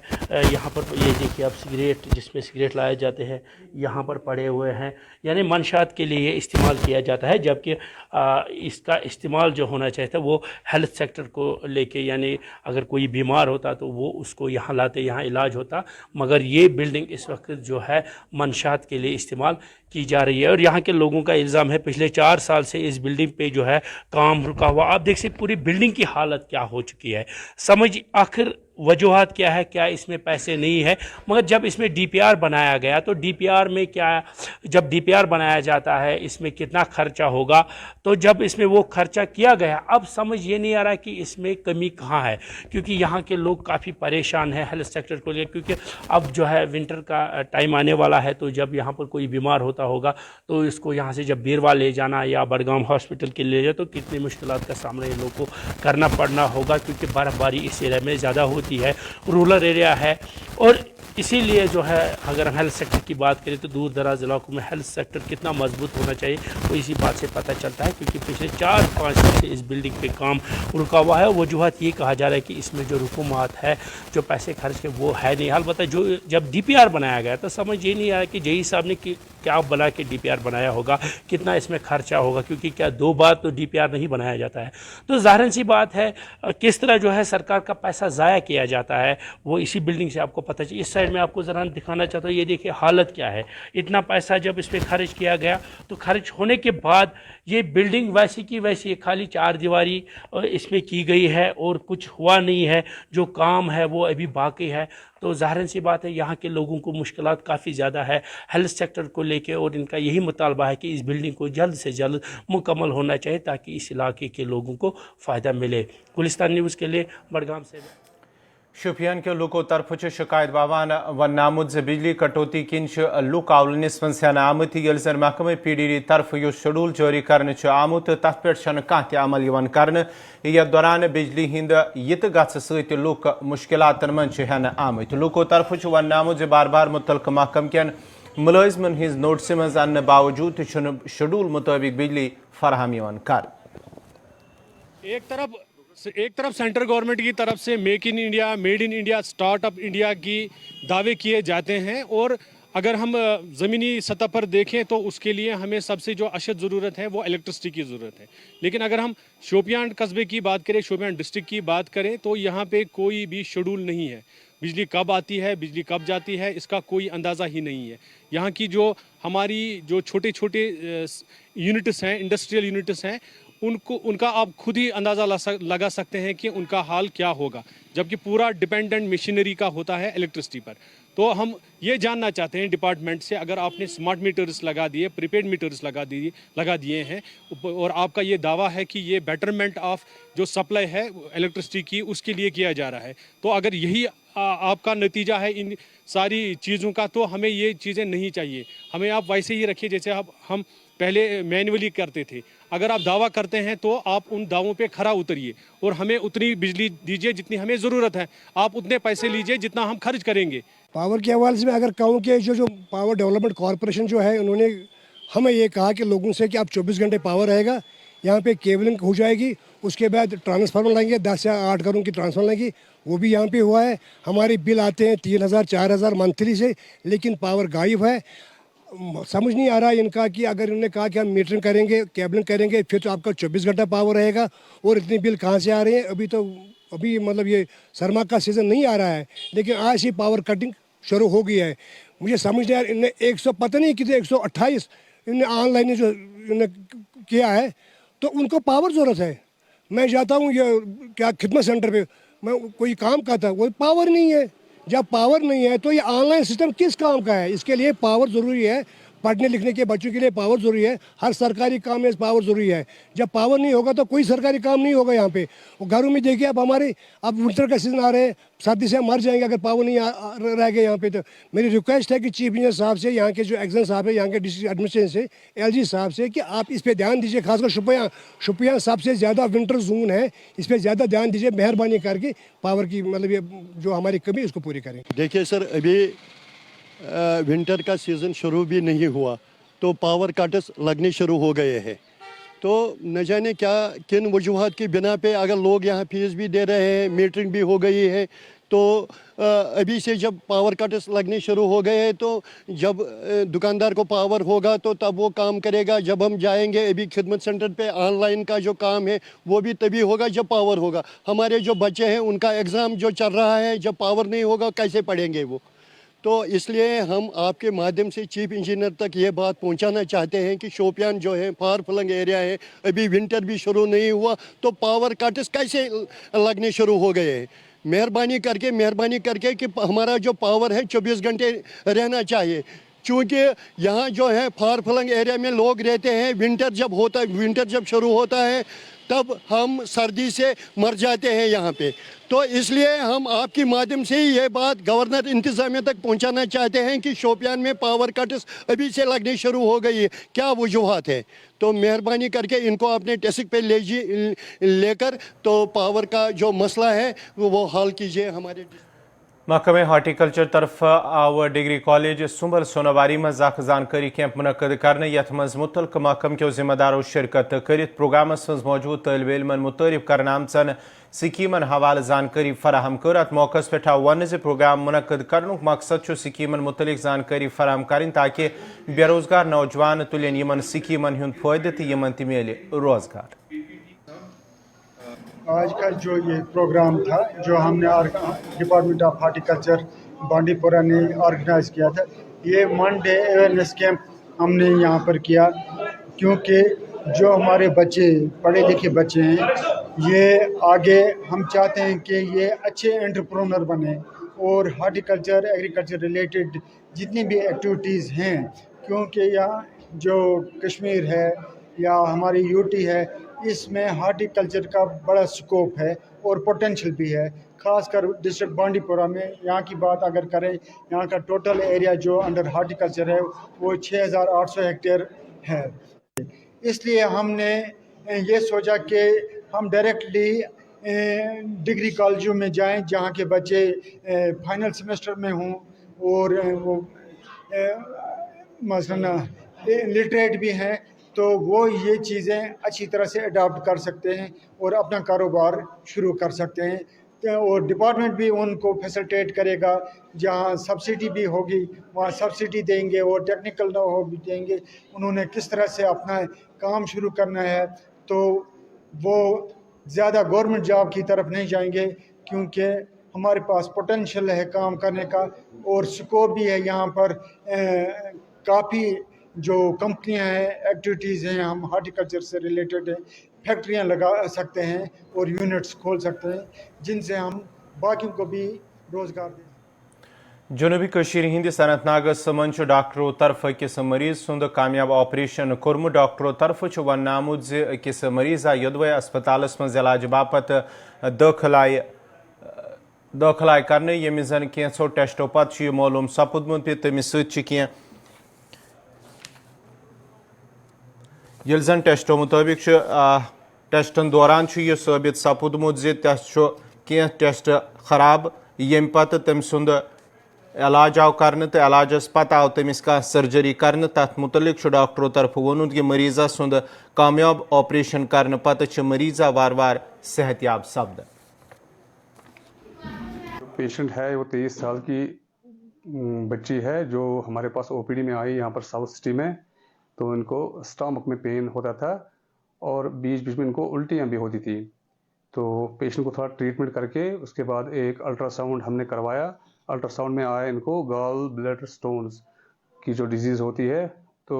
یہاں پر یہ دیکھیے آپ سگریٹ جس میں سگریٹ لائے جاتے ہیں یہاں پر پڑے ہوئے ہیں. یعنی منشیات کے لیے یہ استعمال کیا جاتا ہے جبکہ اس کا استعمال جو ہونا چاہیے تھا وہ ہیلتھ سیکٹر کو لے کے یعنی اگر کوئی بیمار ہوتا تو وہ اس کو یہاں لاتے یہاں علاج ہوتا. مگر یہ بلڈنگ اس وقت جو ہے منشیات کے لیے استعمال کی جا رہی ہے اور یہاں کے لوگوں کا الزام ہے پچھلے 4 سال سے اس بلڈنگ پہ جو ہے کام رکا ہوا. آپ دیکھ سکتے پوری بلڈنگ کی حالت کیا ہو چکی ہے. سمجھ آخر وجوہات کیا ہے, کیا اس میں پیسے نہیں ہے. مگر جب اس میں ڈی پی آر بنایا گیا تو ڈی پی آر میں کیا جب ڈی پی آر بنایا جاتا ہے اس میں کتنا خرچہ ہوگا, تو جب اس میں وہ خرچہ کیا گیا اب سمجھ یہ نہیں آ رہا کہ اس میں کمی کہاں ہے, کیونکہ یہاں کے لوگ کافی پریشان ہیں ہیلتھ سیکٹر کو لے, کیونکہ اب جو ہے ونٹر کا ٹائم آنے والا ہے تو جب یہاں پر کوئی بیمار ہوتا ہوگا تو اس کو یہاں سے جب بیروا لے جانا یا بڈگام ہاسپٹل کے لے جائے تو کتنی مشکلات کا سامنا ان لوگوں کو کرنا پڑنا ہوگا, کیونکہ برف باری اس ایریا میں زیادہ ہوتی ہے, رورل ایریا ہے. اور اسی لیے جو ہے اگر ہم ہیلتھ سیکٹر کی بات کریں تو دور دراز علاقوں میں ہیلتھ سیکٹر کتنا مضبوط ہونا چاہیے وہ اسی بات سے پتہ چلتا ہے, کیونکہ پچھلے 4-5 سال سے اس بلڈنگ پہ کام رکا ہوا ہے. وجوہات یہ کہا جا رہا ہے کہ اس میں جو رقومات ہے جو پیسے خرچ کے وہ ہے نہیں. البتہ جو جب ڈی پی آر بنایا گیا تو سمجھ یہ نہیں آیا کہ جئی صاحب نے کیا بنا کے ڈی پی آر بنایا ہوگا, کتنا اس میں خرچہ ہوگا, کیونکہ کیا 2 بار تو ڈی پی آر نہیں بنایا جاتا ہے. تو ظاہر سی بات ہے کس طرح جو ہے سرکار کا پیسہ ضائع کیا جاتا ہے وہ اسی بلڈنگ سے آپ کو پتہ چاہیے. اس سائڈ میں آپ کو ذرا دکھانا چاہتا ہوں, یہ دیکھیں حالت کیا ہے. اتنا پیسہ جب اس پہ خرچ کیا گیا تو خرچ ہونے کے بعد یہ بلڈنگ ویسی کی ویسی خالی 4 دیواری اس میں کی گئی ہے اور کچھ ہوا نہیں ہے. جو کام ہے وہ ابھی باقی ہے. تو ظاہر سی بات ہے یہاں کے لوگوں کو مشکلات کافی زیادہ ہے ہیلتھ سیکٹر کو لے کے, اور ان کا یہی مطالبہ ہے کہ اس بلڈنگ کو جلد سے جلد مکمل ہونا چاہیے تاکہ اس علاقے کے لوگوں کو فائدہ ملے. گلستان نیوز کے لیے بڈگام سے شوپیان کے لوکو طرف شکایت باوان ون آمت ز بجلی کٹوتی کن لوک آولنس من سین آمت یل زن محکمہ پی ڈی ڈی طرف اس شیڈول جاری کرنے آمت تت پہ کھانا تہ عمل کرنے. یتھ دوران بجلی ہند یہ گھ ست لوک مشکلات من ہین آمت. لوکو طرف ون آمت بار بار متعلقہ محکمہ کن ملازمن ہز نوٹس مز ان باوجود شیڈول مطابق بجلی فراہم کر. ایک طرف سینٹر گورنمنٹ کی طرف سے make in India, made in India, start up India کی دعوے کیے جاتے ہیں, اور اگر ہم زمینی سطح پر دیکھیں تو اس کے لیے ہمیں سب سے جو اشد ضرورت ہے وہ الیکٹرسٹی کی ضرورت ہے. لیکن اگر ہم شوپیان قصبے کی بات کریں, شوپیان ڈسٹرکٹ کی بات کریں تو یہاں پہ کوئی بھی شیڈول نہیں ہے. بجلی کب آتی ہے, بجلی کب جاتی ہے, اس کا کوئی اندازہ ہی نہیں ہے. یہاں کی جو ہماری جو چھوٹے چھوٹے یونٹس ہیں, انڈسٹریل یونٹس ہیں, ان کا آپ خود ہی اندازہ لگا سکتے ہیں کہ ان کا حال کیا ہوگا, جبکہ پورا ڈیپینڈنٹ مشینری کا ہوتا ہے الیکٹرسٹی پر. تو ہم یہ جاننا چاہتے ہیں ڈپارٹمنٹ سے, اگر آپ نے سمارٹ میٹرز لگا دیے, پریپیڈ میٹرز لگا دیے ہیں اور آپ کا یہ دعویٰ ہے کہ یہ بیٹرمنٹ آف جو سپلائی ہے الیکٹرسٹی کی اس کے لیے کیا جا رہا ہے, تو اگر یہی آپ کا نتیجہ ہے ان ساری چیزوں کا تو ہمیں یہ چیزیں نہیں چاہیے. ہمیں آپ ویسے ہی رکھیے جیسے ہم پہلے مینولی کرتے تھے. اگر آپ دعویٰ کرتے ہیں تو آپ ان دعووں پہ کھرا اتریے اور ہمیں اتنی بجلی دیجیے جتنی ہمیں ضرورت ہے. آپ اتنے پیسے لیجیے جتنا ہم خرچ کریں گے. پاور کے حوالے سے میں اگر کہوں کہ جو پاور ڈیولپمنٹ کارپوریشن جو ہے انہوں نے ہمیں یہ کہا کہ لوگوں سے کہ آپ 24 گھنٹے پاور رہے گا, یہاں پہ کیبلنگ ہو جائے گی, اس کے بعد ٹرانسفارمر لائیں گے, 10 یا 8 گھروں کی ٹرانسفارمر لائیں گی, وہ بھی یہاں پہ ہوا ہے. ہمارے بل آتے ہیں 3000-4000 منتھلی سے, لیکن پاور غائب ہے. سمجھ نہیں آ رہا ان کا کہ اگر انہوں نے کہا کہ ہم میٹرنگ کریں گے, کیبلنگ کریں گے, پھر تو آپ کا 24 گھنٹہ پاور رہے گا, اور اتنے بل کہاں سے آ رہے ہیں. ابھی مطلب یہ سرما کا سیزن نہیں آ رہا ہے, لیکن آج ہی پاور کٹنگ शुरू हो गई है। मुझे समझ नहीं आ रहा, इनने 100 पता नहीं कितने 128 इनने ऑनलाइन जो इन्होंने किया है, तो उनको पावर ज़रूरत है। मैं जाता हूँ ये क्या खिदमत सेंटर पे, मैं कोई काम करता, वो पावर नहीं है। जब पावर नहीं है तो ये ऑनलाइन सिस्टम किस काम का है? इसके लिए पावर ज़रूरी है। पढ़ने लिखने के बच्चों के लिए पावर ज़रूरी है। हर सरकारी काम में पावर ज़रूरी है। जब पावर नहीं होगा तो कोई सरकारी काम नहीं होगा यहाँ पे। घरों में देखिए अब हमारे अब विंटर का सीज़न आ रहे हैं, सर्दी से मर जाएंगे अगर पावर नहीं रह गए यहाँ पे। तो मेरी रिक्वेस्ट है कि चीफ इंजीनियर साहब से, यहाँ के जो एग्जाम साहब है, यहाँ के डिस्ट्रिक्ट एडमिनिस्ट्रेशन से, LG साहब से, कि आप इस पर ध्यान दीजिए। खासकर शुपियाँ सबसे ज़्यादा विंटर जोन है, इस पर ज़्यादा ध्यान दीजिए। मेहरबानी करके पावर की मतलब ये जो हमारी कमी उसको पूरी करें। देखिए सर, अभी विंटर का सीज़न शुरू भी नहीं हुआ तो पावर कट्स लगने शुरू हो गए हैं। तो न जाने क्या किन वजूहात की बिना पे अगर लोग यहाँ फीस भी दे रहे हैं, मीटरिंग भी हो गई है, तो अभी से जब पावर कट्स लगने शुरू हो गए हैं तो जब दुकानदार को पावर होगा तो तब वो काम करेगा। जब हम जाएंगे अभी खिदमत सेंटर पे, ऑनलाइन का जो काम है वो भी तभी होगा जब पावर होगा। हमारे जो बच्चे हैं उनका एग्ज़ाम जो चल रहा है, जब पावर नहीं होगा कैसे पढ़ेंगे वो? तो इसलिए हम आपके माध्यम से चीफ इंजीनियर तक ये बात पहुंचाना चाहते हैं कि शोपियान जो है फार फ्लंग एरिया है, अभी विंटर भी शुरू नहीं हुआ तो पावर कट्स कैसे लगने शुरू हो गए हैं। मेहरबानी करके कि हमारा जो पावर है 24 घंटे रहना चाहिए, क्योंकि यहाँ जो है फार फ्लंग एरिया में लोग रहते हैं। विंटर जब शुरू होता है तब हम सर्दी से मर जाते हैं यहाँ पे। तो इसलिए हम आपके माध्यम से ये बात गवर्नर इंतज़ामिया तक पहुँचाना चाहते हैं कि शोपियान में पावर कट्स अभी से लगने शुरू हो गई है, क्या वजूहात है। तो मेहरबानी करके इनको अपने डेस्क पे लेकर तो पावर का जो मसला है वो हल कीजिए। हमारे महकमे हार्टिकल्चर तरफ आव डिग्री कॉलेज सुंबल सोनावारी मज जानकारी कैंप मुनक़द करने यथ मज मुतलक महकम के जिम्मेदारों शिरकत करित प्रोग्रामस मज मौजूद तलब इल्मन मुतरिफ करन आमचन स्कीमन हवाले जानकारी फराहम कर। अत मौक़स पे वन प्रोग्राम मुनक़द करनुक मकसद स्कीमन मुतलिक जानकारी फराहम करें ताकि बेरोजगार नौजवान तुलन यमन स्कीमन हुंद फ़ायदे तो यमन ति मिले रोजगार। आज का जो ये प्रोग्राम था जो हमने डिपार्टमेंट ऑफ हार्टिकल्चर बांडीपुरा ने ऑर्गेनाइज किया था, ये वन डे अवेयरनेस कैंप हमने यहाँ पर किया, क्योंकि जो हमारे बच्चे पढ़े लिखे बच्चे हैं ये आगे हम चाहते हैं कि ये अच्छे एंटरप्रेन्योर बने और हार्टिकल्चर एग्रीकल्चर रिलेटेड जितनी भी एक्टिविटीज़ हैं, क्योंकि यहाँ जो कश्मीर है या हमारी यूटी है इसमें हार्टिकल्चर का बड़ा स्कोप है और पोटेंशियल भी है। खासकर डिस्ट्रिक्ट बांडीपुरा में यहाँ की बात अगर करें, यहाँ का टोटल एरिया जो अंडर हार्टिकल्चर है वो 6800 हेक्टेयर है। इसलिए हमने ये सोचा कि हम डायरेक्टली डिग्री कॉलेजों में जाएं जहाँ के बच्चे फाइनल सेमेस्टर में हों और वो मसलन लिटरेट भी हैं, तो वो ये चीज़ें अच्छी तरह से अडॉप्ट कर सकते हैं और अपना कारोबार शुरू कर सकते हैं। और डिपार्टमेंट भी उनको फैसिलिटेट करेगा, जहाँ सब्सिडी भी होगी वहाँ सब्सिडी देंगे और टेक्निकल नॉ भी देंगे। उन्होंने किस तरह से अपना काम शुरू करना है, तो वो ज़्यादा गवर्नमेंट जॉब की तरफ नहीं जाएंगे, क्योंकि हमारे पास पोटेंशियल है काम करने का और स्कोप भी है। यहाँ पर काफ़ी जो कंपनियां हैं, एक्टिविटीज़ हैं, हम हार्टिकल्चर से रिलेटेड हैं, फैक्ट्रियां लगा सकते हैं और यूनिट्स खोल सकते हैं जिनसे हम बाकियों को भी रोज़गार दें। जनूबी कशीर हिंद सनतनागस मंच डॉक्टरों तरफ अकिस मरीज सुंद कामयाब ऑपरेशन कोर्मु। डॉक्टरों तरफ वन आमुद अकिस मरीजा यदवे अस्पतालस मज इलाज बापत दाखिल करने यमि जन कैंसो टेस्टों पत् मालूम सपुदमुत तमिस सह ये जन टेस्टों मुताबिक टेस्टन दौरान यह साबित सपुदमुत कह टेस्ट खराब, यम पत तम सुंद इलाज आव कर तो इलाजस पत आव तमिस कह सर्जरी कर। तथ मुतलिक डॉक्टरों तरफ वोनुत कि मरीजा सुंद कामयाब ऑपरेशन करने पत मरीजा वार वार सेहतयाब सपद। पेशेंट है वो 23 साल की बच्ची है जो हमारे पास ओपीडी में आई यहाँ पर साउथ सिटी में। तो इनको स्टमक में पेन होता था और बीच बीच में इनको उल्टियाँ भी होती थी। तो पेशेंट को थोड़ा ट्रीटमेंट करके उसके बाद एक अल्ट्रासाउंड हमने करवाया अल्ट्रासाउंड में आया इनको गॉल ब्लैडर स्टोन्स की जो डिजीज़ होती है, तो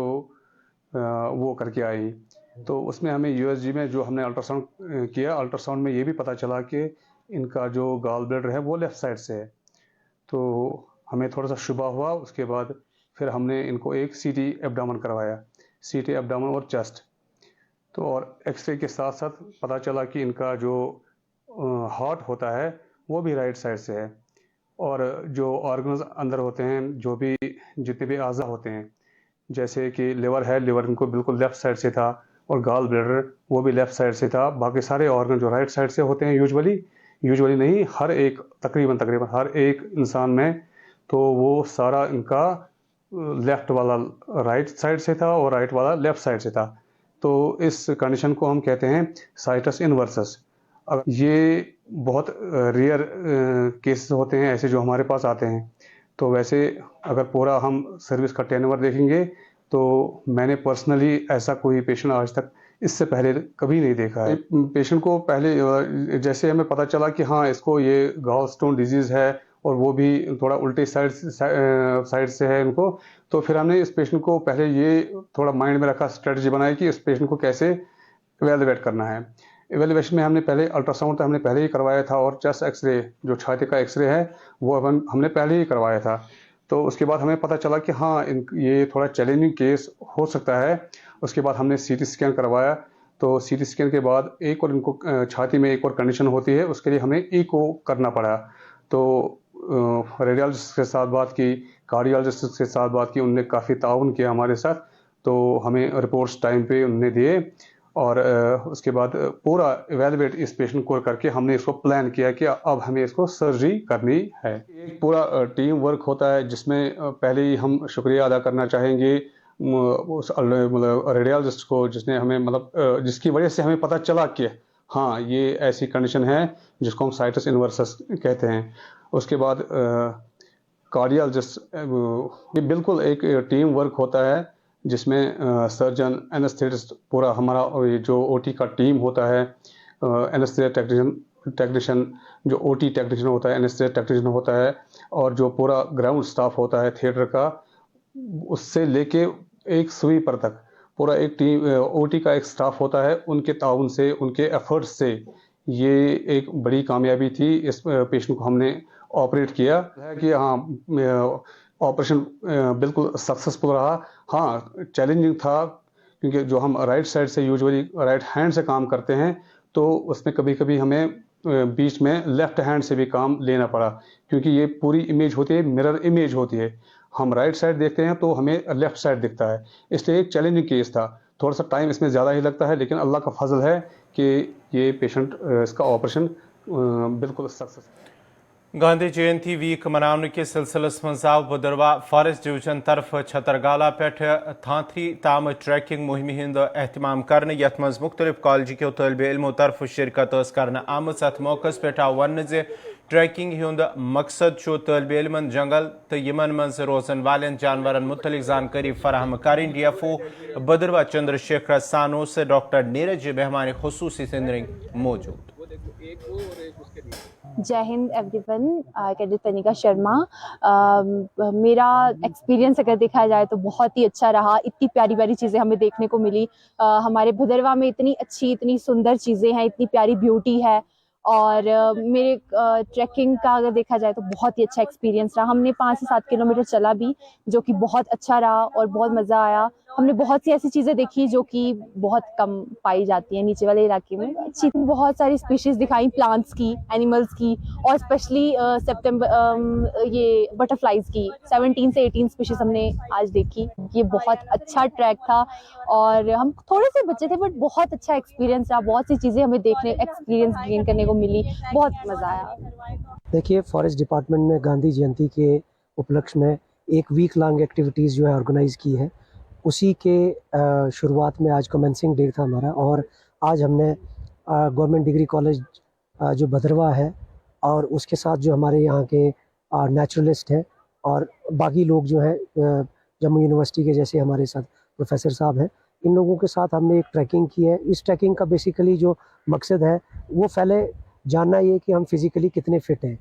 वो करके आई। तो उसमें हमें यूएसजी में जो हमने अल्ट्रासाउंड किया, अल्ट्रासाउंड में ये भी पता चला कि इनका जो गॉल ब्लैडर है वो लेफ़्ट साइड से है। तो हमें थोड़ा सा शुबा हुआ। उसके बाद फिर हमने इनको एक सीटी एब्डामन करवाया, सीटी एब्डामन और चेस्ट। तो और एक्सरे के साथ साथ पता चला कि इनका जो हार्ट होता है वो भी राइट साइड से है, और जो ऑर्गन्स अंदर होते हैं, जो भी जितने भी अज़ा होते हैं, जैसे कि लिवर है, लिवर इनको बिल्कुल लेफ़्ट साइड से था, और गॉल ब्लैडर वो भी लेफ़्ट साइड से था। बाकी सारे ऑर्गन जो राइट साइड से होते हैं यूजुअली नहीं, हर एक तकरीबन हर एक इंसान में, तो वो सारा इनका लेफ़्ट वाला राइट साइड से था और राइट वाला लेफ़्ट साइड से था। तो इस कंडीशन को हम कहते हैं साइटस इन्वर्सस। ये बहुत रेयर केसेस होते हैं ऐसे जो हमारे पास आते हैं। तो वैसे अगर पूरा हम सर्विस का टेनओवर देखेंगे तो मैंने पर्सनली ऐसा कोई पेशेंट आज तक इससे पहले कभी नहीं देखा है। पेशेंट को पहले जैसे हमें पता चला कि हाँ इसको ये गॉल स्टोन डिजीज़ है और वो भी थोड़ा उल्टे साइड से है इनको, तो फिर हमने इस पेशेंट को पहले ये थोड़ा माइंड में रखा, स्ट्रेटजी बनाई कि इस पेशेंट को कैसे एवेलुएट करना है। एवेल्युएशन में हमने पहले अल्ट्रासाउंड तो हमने पहले ही करवाया था, और चेस्ट एक्सरे जो छाती का एक्सरे है वो हमने पहले ही करवाया था। तो उसके बाद हमें पता चला कि हाँ ये थोड़ा चैलेंजिंग केस हो सकता है। उसके बाद हमने सीटी स्कैन करवाया। तो सीटी स्कैन के बाद एक और इनको छाती में एक और कंडीशन होती है, उसके लिए हमें ईको करना पड़ा। तो रेडियोलॉजिस्ट के साथ बात की, कार्डियोलॉजिस्ट के साथ बात की, उनने काफ़ी ताउन किया हमारे साथ। तो हमें रिपोर्ट्स टाइम पे उनने दिए, और उसके बाद पूरा एवेलुएट इस पेशेंट को करके हमने इसको प्लान किया कि अब हमें इसको सर्जरी करनी है। एक पूरा टीम वर्क होता है जिसमें पहले ही हम शुक्रिया अदा करना चाहेंगे उस रेडियोलॉजिस्ट को, जिसने हमें जिसकी वजह से हमें पता चला कि हाँ ये ऐसी कंडीशन है जिसको हम साइटस इन्वर्सस कहते हैं। उसके बाद कार्डियोलॉजिस्ट, ये बिल्कुल एक टीम वर्क होता है जिसमें सर्जन, एनेस्थेटिस्ट, पूरा हमारा ये जो ओटी का टीम होता है, एनेस्थेटिया टेक्नीशियन जो ओटी टेक्नीशियन होता है, एनेस्थेटिया टेक्नीशियन होता है, और जो पूरा ग्राउंड स्टाफ होता है थिएटर का, उससे लेके एक स्वीपर तक पूरा एक टीम ओटी का एक स्टाफ होता है। उनके ताउन से, उनके एफर्ट्स से ये एक बड़ी कामयाबी थी। इस पेशेंट को हमने ऑपरेट किया है कि हाँ ऑपरेशन बिल्कुल सक्सेसफुल रहा। हाँ चैलेंजिंग था क्योंकि जो हम राइट साइड से यूजुअली राइट हैंड से काम करते हैं, तो उसमें कभी कभी हमें बीच में लेफ़्ट हैंड से भी काम लेना पड़ा, क्योंकि ये पूरी इमेज होती है, मिरर इमेज होती है। हम राइट साइड देखते हैं तो हमें लेफ़्ट साइड दिखता है, इसलिए एक चैलेंजिंग केस था। थोड़ा सा टाइम इसमें ज़्यादा ही लगता है, लेकिन अल्लाह का फजल है कि ये पेशेंट इसका ऑपरेशन बिल्कुल सक्सेस। गांधी जयंती वीक मनाने के सिलसिलस मं आव बदरवा फॉरेस्ट डिवीजन तरफ छतरगाला पे थांथरी ताम ट्रैकिंग मुहिम हिंद एहतमाम करने, यथ मं मुख्तलिफ कॉलेज के तलब इल्मों तरफ शिरकत कर आमत। अत मौके पे वन जे ट्रैकिंग हुंद मकसद तलब इल्मन जंगल तो यमन मं रोजन वालन जानवरन मुतलिक जानकारी फराहम करें। DFO बदरवा चंद्रशेखर सानो से डॉक्टर नीरज मेहमान खुसूसी सिंदरिंग मौजूद। जय हिंद एवरीवन, कैडेट तनिका शर्मा। मेरा एक्सपीरियंस अगर देखा जाए तो बहुत ही अच्छा रहा। इतनी प्यारी प्यारी चीज़ें हमें देखने को मिली। हमारे भदरवा में इतनी अच्छी, इतनी सुंदर चीज़ें हैं, इतनी प्यारी ब्यूटी है। और मेरे ट्रैकिंग का अगर देखा जाए तो बहुत ही अच्छा एक्सपीरियंस रहा। हमने 5 से 7 किलोमीटर चला भी, जो कि बहुत अच्छा रहा और बहुत मज़ा आया। हमने बहुत सी ऐसी चीज़ें देखी जो कि बहुत कम पाई जाती हैं नीचे वाले इलाके में। अच्छी बहुत सारी स्पीशीज़ दिखाई, प्लांट्स की, एनिमल्स की, और स्पेशली ये बटरफ्लाइज की 17 से 18 स्पीशीज़ हमने आज देखी। ये बहुत अच्छा ट्रैक था और हम थोड़े से बच्चे थे, बट बहुत अच्छा एक्सपीरियंस रहा। बहुत सी चीज़ें हमें एक्सपीरियंस गेन करने को मिली, बहुत मज़ा आया। देखिए, फॉरेस्ट डिपार्टमेंट में गांधी जयंती के उपलक्ष्य में एक वीक लॉन्ग एक्टिविटीज़ जो है ऑर्गेनाइज़ की है। उसी के शुरुआत में आज कमेंसिंग डे था हमारा, और आज हमने गवर्नमेंट डिग्री कॉलेज जो भदरवा है और उसके साथ जो हमारे यहाँ के नेचुरलिस्ट हैं और बाकी लोग जो हैं जम्मू यूनिवर्सिटी के जैसे हमारे साथ प्रोफेसर साहब हैं, इन लोगों के साथ हमने एक ट्रैकिंग की है। इस ट्रैकिंग का बेसिकली जो मकसद है वो पहले जानना ये कि हम फिज़िकली कितने फ़िट हैं।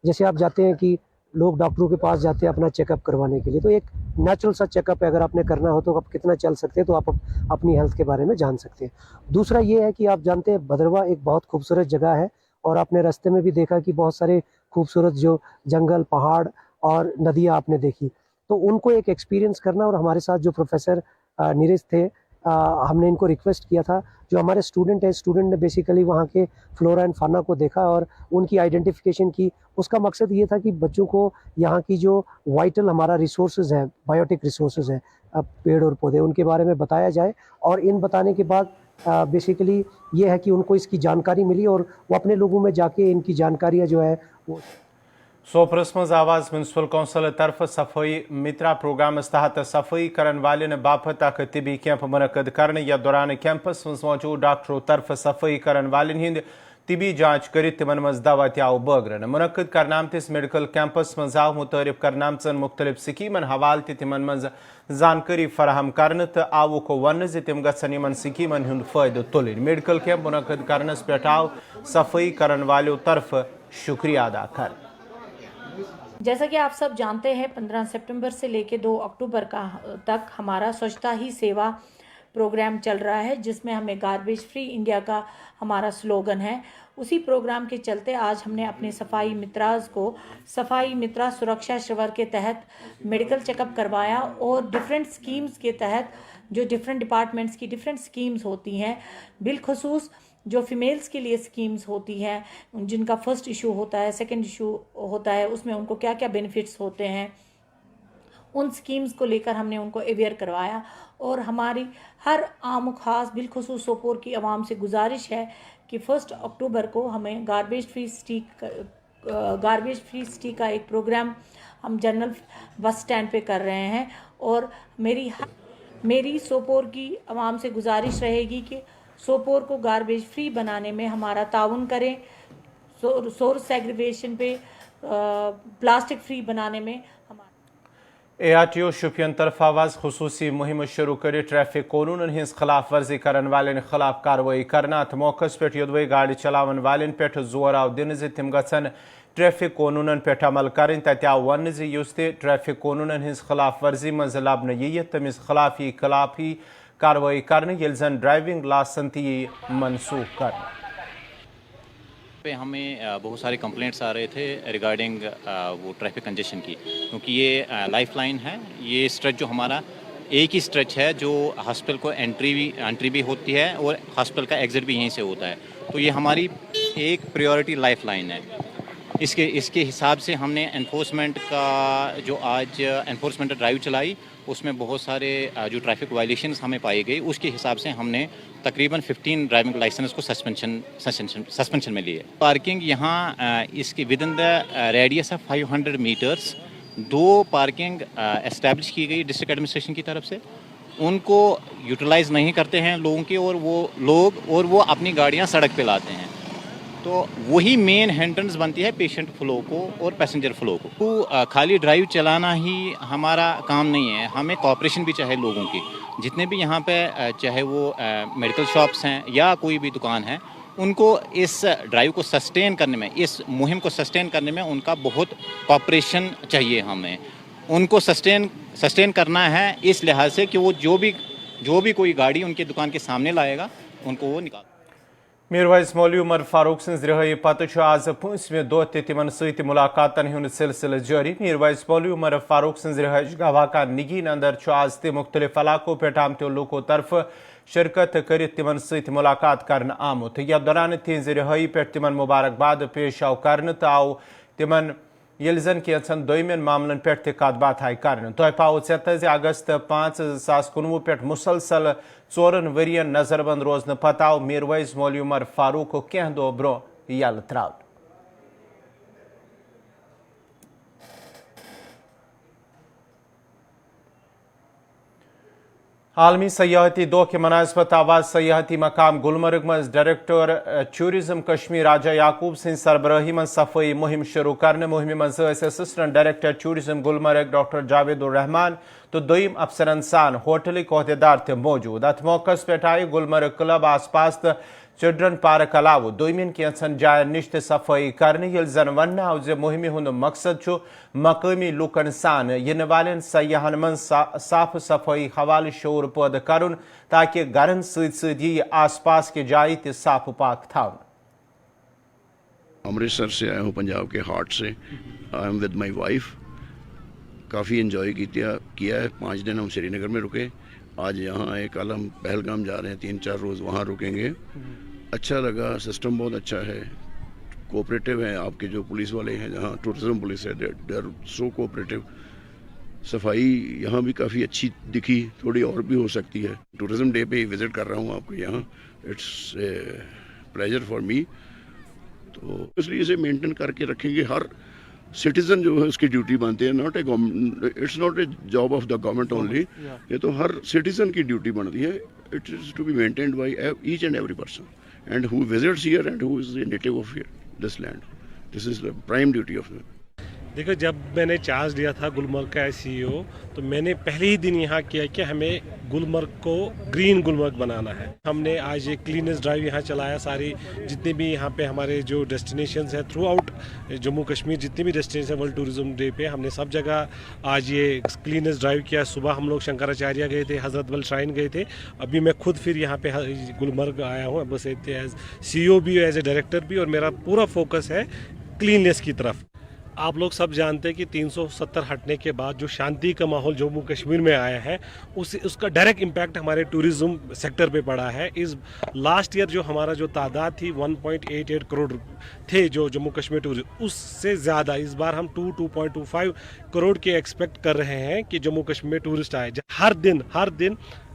जैसे आप जाते हैं कि लोग डॉक्टरों के पास जाते हैं अपना चेकअप करवाने के लिए, तो एक नेचुरल सा चेकअप है, अगर आपने करना हो तो आप कितना चल सकते हैं तो आप अपनी हेल्थ के बारे में जान सकते हैं। दूसरा ये है कि आप जानते हैं भदरवा एक बहुत खूबसूरत जगह है, और आपने रास्ते में भी देखा कि बहुत सारे खूबसूरत जो जंगल, पहाड़ और नदियाँ आपने देखी, तो उनको एक एक्सपीरियंस करना। और हमारे साथ जो प्रोफेसर नीरज थे, हमने इनको रिक्वेस्ट किया था, जो हमारे स्टूडेंट ने बेसिकली वहाँ के फ्लोरा एंड फाना को देखा और उनकी आइडेंटिफिकेशन की। उसका मकसद ये था कि बच्चों को यहाँ की जो वाइटल हमारा रिसोर्सेज है, बायोटिक रिसोर्सेज है, पेड़ और पौधे, उनके बारे में बताया जाए। और इन बताने के बाद बेसिकली ये है कि उनको इसकी जानकारी मिली और वो अपने लोगों में जाके इनकी जानकारियाँ जो है वो सोपरस मज आवाज म्यूनसिपल कौंसिल तरफ सफाई मित्रा प्रोग्राम तहत सफाई करन वाले बापत अख तिबी कैंप मुनक़द करने या दौरान कैंपस मज मौजूद डॉक्टरों तरफ सफाई करन वाले हिंद तिबी जांच कर तिमन मज दवा तव बगरन मुनक़द करनामतिस मेडिकल कैंपस मज आव मुतारिफ करनामचन मुख्तलिफ स्कीमन हवाल तिमन मज जानकारी फराहम करने तो आवुक वन तिम गन स्कीमन हुंद फायदे तुलन। मेडिकल कैंप मुनक़द करनस पे आव सफाई करन वालों तरफ शुक्रिया अदा कर। जैसा कि आप सब जानते हैं 15 सितंबर से लेकर 2 अक्टूबर तक हमारा स्वच्छता ही सेवा प्रोग्राम चल रहा है, जिसमें हमें गार्बेज फ्री इंडिया का हमारा स्लोगन है। उसी प्रोग्राम के चलते आज हमने अपने सफाई मित्राज को सफाई मित्रा सुरक्षा शिविर के तहत मेडिकल चेकअप करवाया और डिफरेंट स्कीम्स के तहत जो डिफरेंट डिपार्टमेंट्स की डिफरेंट स्कीम्स होती हैं, बिलखसूस जो फीमेल्स के लिए स्कीम्स होती हैं, जिनका फर्स्ट इशू होता है, सेकंड इशू होता है, उसमें उनको क्या क्या बेनिफिट्स होते हैं, उन स्कीम्स को लेकर हमने उनको अवेयर करवाया। और हमारी हर आम खास बिलखसूस सोपोर की आवाम से गुजारिश है कि 1 अक्टूबर को हमें गार्बेज फ्री सिटी का एक प्रोग्राम हम जनरल बस स्टैंड पे कर रहे हैं। और मेरी सोपोर की आवाम से गुजारिश रहेगी कि सोपोर को गार्बेज फ्री बनाने में हमारा ताउन करें, सोर्स सेग्रीगेशन पे प्लास्टिक फ्री बनाने में ARTO शुपियन तरफ आवाज खुसूसी मुहिम शुरू कर ट्रैफिक कानून हिंस खिलाफ वर्जी करन वाले खिलाफ कार्रवाई करना तो मौके पे योदवे गाड़ी चलावन वाले पे जोर आव दिन तिम गन ट्रैफिक कानून पे अमल करें तत आव वन युस ट्रैफिक कानून हिंस खिलाफ वर्जी मज लबन यी तमिस खिलाफी कार्रवाई करने ये जन ड्राइविंग लाइसेंस मनसूख करना। पे हमें बहुत सारे कंप्लेंट्स आ रहे थे रिगार्डिंग वो ट्रैफिक कंजेशन की, क्योंकि ये लाइफ लाइन है। ये स्ट्रेच जो हमारा एक ही स्ट्रेच है जो हॉस्पिटल को एंट्री भी होती है और हॉस्पिटल का एग्जिट भी यहीं से होता है, तो ये हमारी एक प्रायोरिटी लाइफ लाइन है। इसके हिसाब से हमने एनफोर्समेंट का जो आज एनफोर्समेंट ड्राइव चलाई, उसमें बहुत सारे जो ट्रैफिक वायलेशंस हमें पाई गई, उसके हिसाब से हमने तकरीबन 15 ड्राइविंग लाइसेंस को सस्पेंशन में लिए। पार्किंग यहाँ इसके within the radius of 500 metres 2 parking establish की गई डिस्ट्रिक्ट एडमिनिस्ट्रेशन की तरफ से। उनको यूटिलाइज नहीं करते हैं लोगों की, और वो अपनी गाड़ियाँ सड़क पे लाते हैं, तो वही मेन हिंड्रेंस बनती है पेशेंट फ्लो को और पैसेंजर फ्लो को। तो खाली ड्राइव चलाना ही हमारा काम नहीं है, हमें कॉपरेशन भी चाहिए लोगों की। जितने भी यहाँ पे चाहे वो मेडिकल शॉप्स हैं या कोई भी दुकान है, उनको इस ड्राइव को सस्टेन करने में, इस मुहिम को सस्टेन करने में उनका बहुत कॉपरेशन चाहिए। हमें उनको सस्टेन करना है इस लिहाज से कि वो जो भी कोई गाड़ी उनके दुकान के सामने लाएगा उनको वो निकाल। मीरवाइज मौलवी उमर फारूक सज रिहाई पत आज 5वें दो तिमन सत मुलाकातन हुंद सिलसिल जारी। मीरवाइज मौलवी उमर फारूक सज रिहाइश गवाह निगीन अंदर आज मुख्तलिफ इलाकों पे आमतो लोगों तरफ शिरकत कर तिमन सत मुलाकात कर आमुत। यह दौरान तिहज रिहाई पे तिमन मुबारकबाद पेश आव कर तो आव तिमन ये जन कैंसन दोमिन मामलन पे कत बात आय कर। तुह पाओ चेत अगस्त 5, 2019 पे मुसलसल 4 वरियन नजरबंद रोजन पत आव मीरवाइज मौलवी उमर फारूक को कह दो ब्रो यल त्राव। आलमी सयाहती दो के मनासबत आवाज सयाहती मकाम गुलमर्ग मज डायरेक्टर टूरिज्म कश्मीर राजा याकूब सिंह सरबराही मज सफाई मुहिम शुरू करने। मुहिम मज assistant director tourism Gulmarg doctor Javedur Rahman तो दोयम अफसरन सान होटलिक अहदेदार थे मौजूद। अत मौके पे आए गुलमर्ग क्लब आस पास چلڈرن پارک علاوہ دویمین کینچن جائن نش صفائی کرنے یل زن ون آو ز مہم ہند مقصد مقامی لوکن سان ین والن سیاحن من صاف صفائی حوالہ شعور پید کرن تاکہ گھرن ست یہ آس پاس کے جائیں تہ صاف پاک تھاون. امرتسر سے آیا ہوں، پنجاب کے ہارٹ سے. I am with my wife. Coffee enjoy کیا ہے. 5 دن ہم سری نگر میں رکے. آج یہاں آئے. کل ہم پہلگام جا رہے ہیں. 3-4 روز وہاں رکیں گے. اچھا لگا. سسٹم بہت اچھا ہے. کوآپریٹو ہیں آپ کے جو پولیس والے ہیں. جہاں ٹورزم پولیس ہے دے آر سو کوآپریٹو. صفائی یہاں بھی کافی اچھی دکھی. تھوڑی اور بھی ہو سکتی ہے. ٹورزم ڈے پہ وزٹ کر رہا ہوں آپ کو یہاں. It's a pleasure for me. تو اس لیے اسے مینٹین کر کے رکھیں گے. ہر سٹیزن جو ہے اس کی ڈیوٹی بنتی ہے. Not a it's not a job of the government only. یہ تو ہر سٹیزن کی ڈیوٹی بنتی ہے. It is to be maintained by each and every person and who visits here and who is a native of this land. This is the prime duty of. دیکھو، جب میں نے چارج لیا تھا گلمرگ کا CEO تو میں نے پہلے ہی دن یہاں کیا کہ ہمیں گلمرگ کو گرین گلمرگ بنانا ہے. ہم نے آج ایک کلینس ڈرائیو یہاں چلایا. ساری جتنے بھی یہاں پہ ہمارے جو ڈیسٹینیشنز ہیں تھرو آؤٹ جموں کشمیر، جتنے بھی ڈیسٹینیشن ورلڈ ٹورزم ڈے پہ ہم نے سب جگہ آج یہ کلینس ڈرائیو کیا. صبح ہم لوگ شنکراچاریہ گئے تھے، حضرت بل شرائن گئے تھے. ابھی میں خود پھر یہاں پہ گلمرگ آیا ہوں بس ایز CEO بھی، ایز اے ڈائریکٹر بھی، اور میرا پورا فوکس ہے کلیننس کی طرف. آپ لوگ سب جانتے ہیں کہ 370 ہٹنے کے بعد جو شانتی کا ماحول جموں کشمیر میں آیا ہے اس کا ڈائریکٹ امپیکٹ ہمارے ٹورزم سیکٹر پہ پڑا ہے. اس لاسٹ ایئر جو ہمارا جو تعداد تھی 1.88 کروڑ تھے جو جموں کشمیر ٹورزم، اس سے زیادہ اس بار ہم 2.25 کروڑ کے ایکسپیکٹ کر رہے ہیں کہ جموں کشمیر ٹورسٹ آئے. ہر دن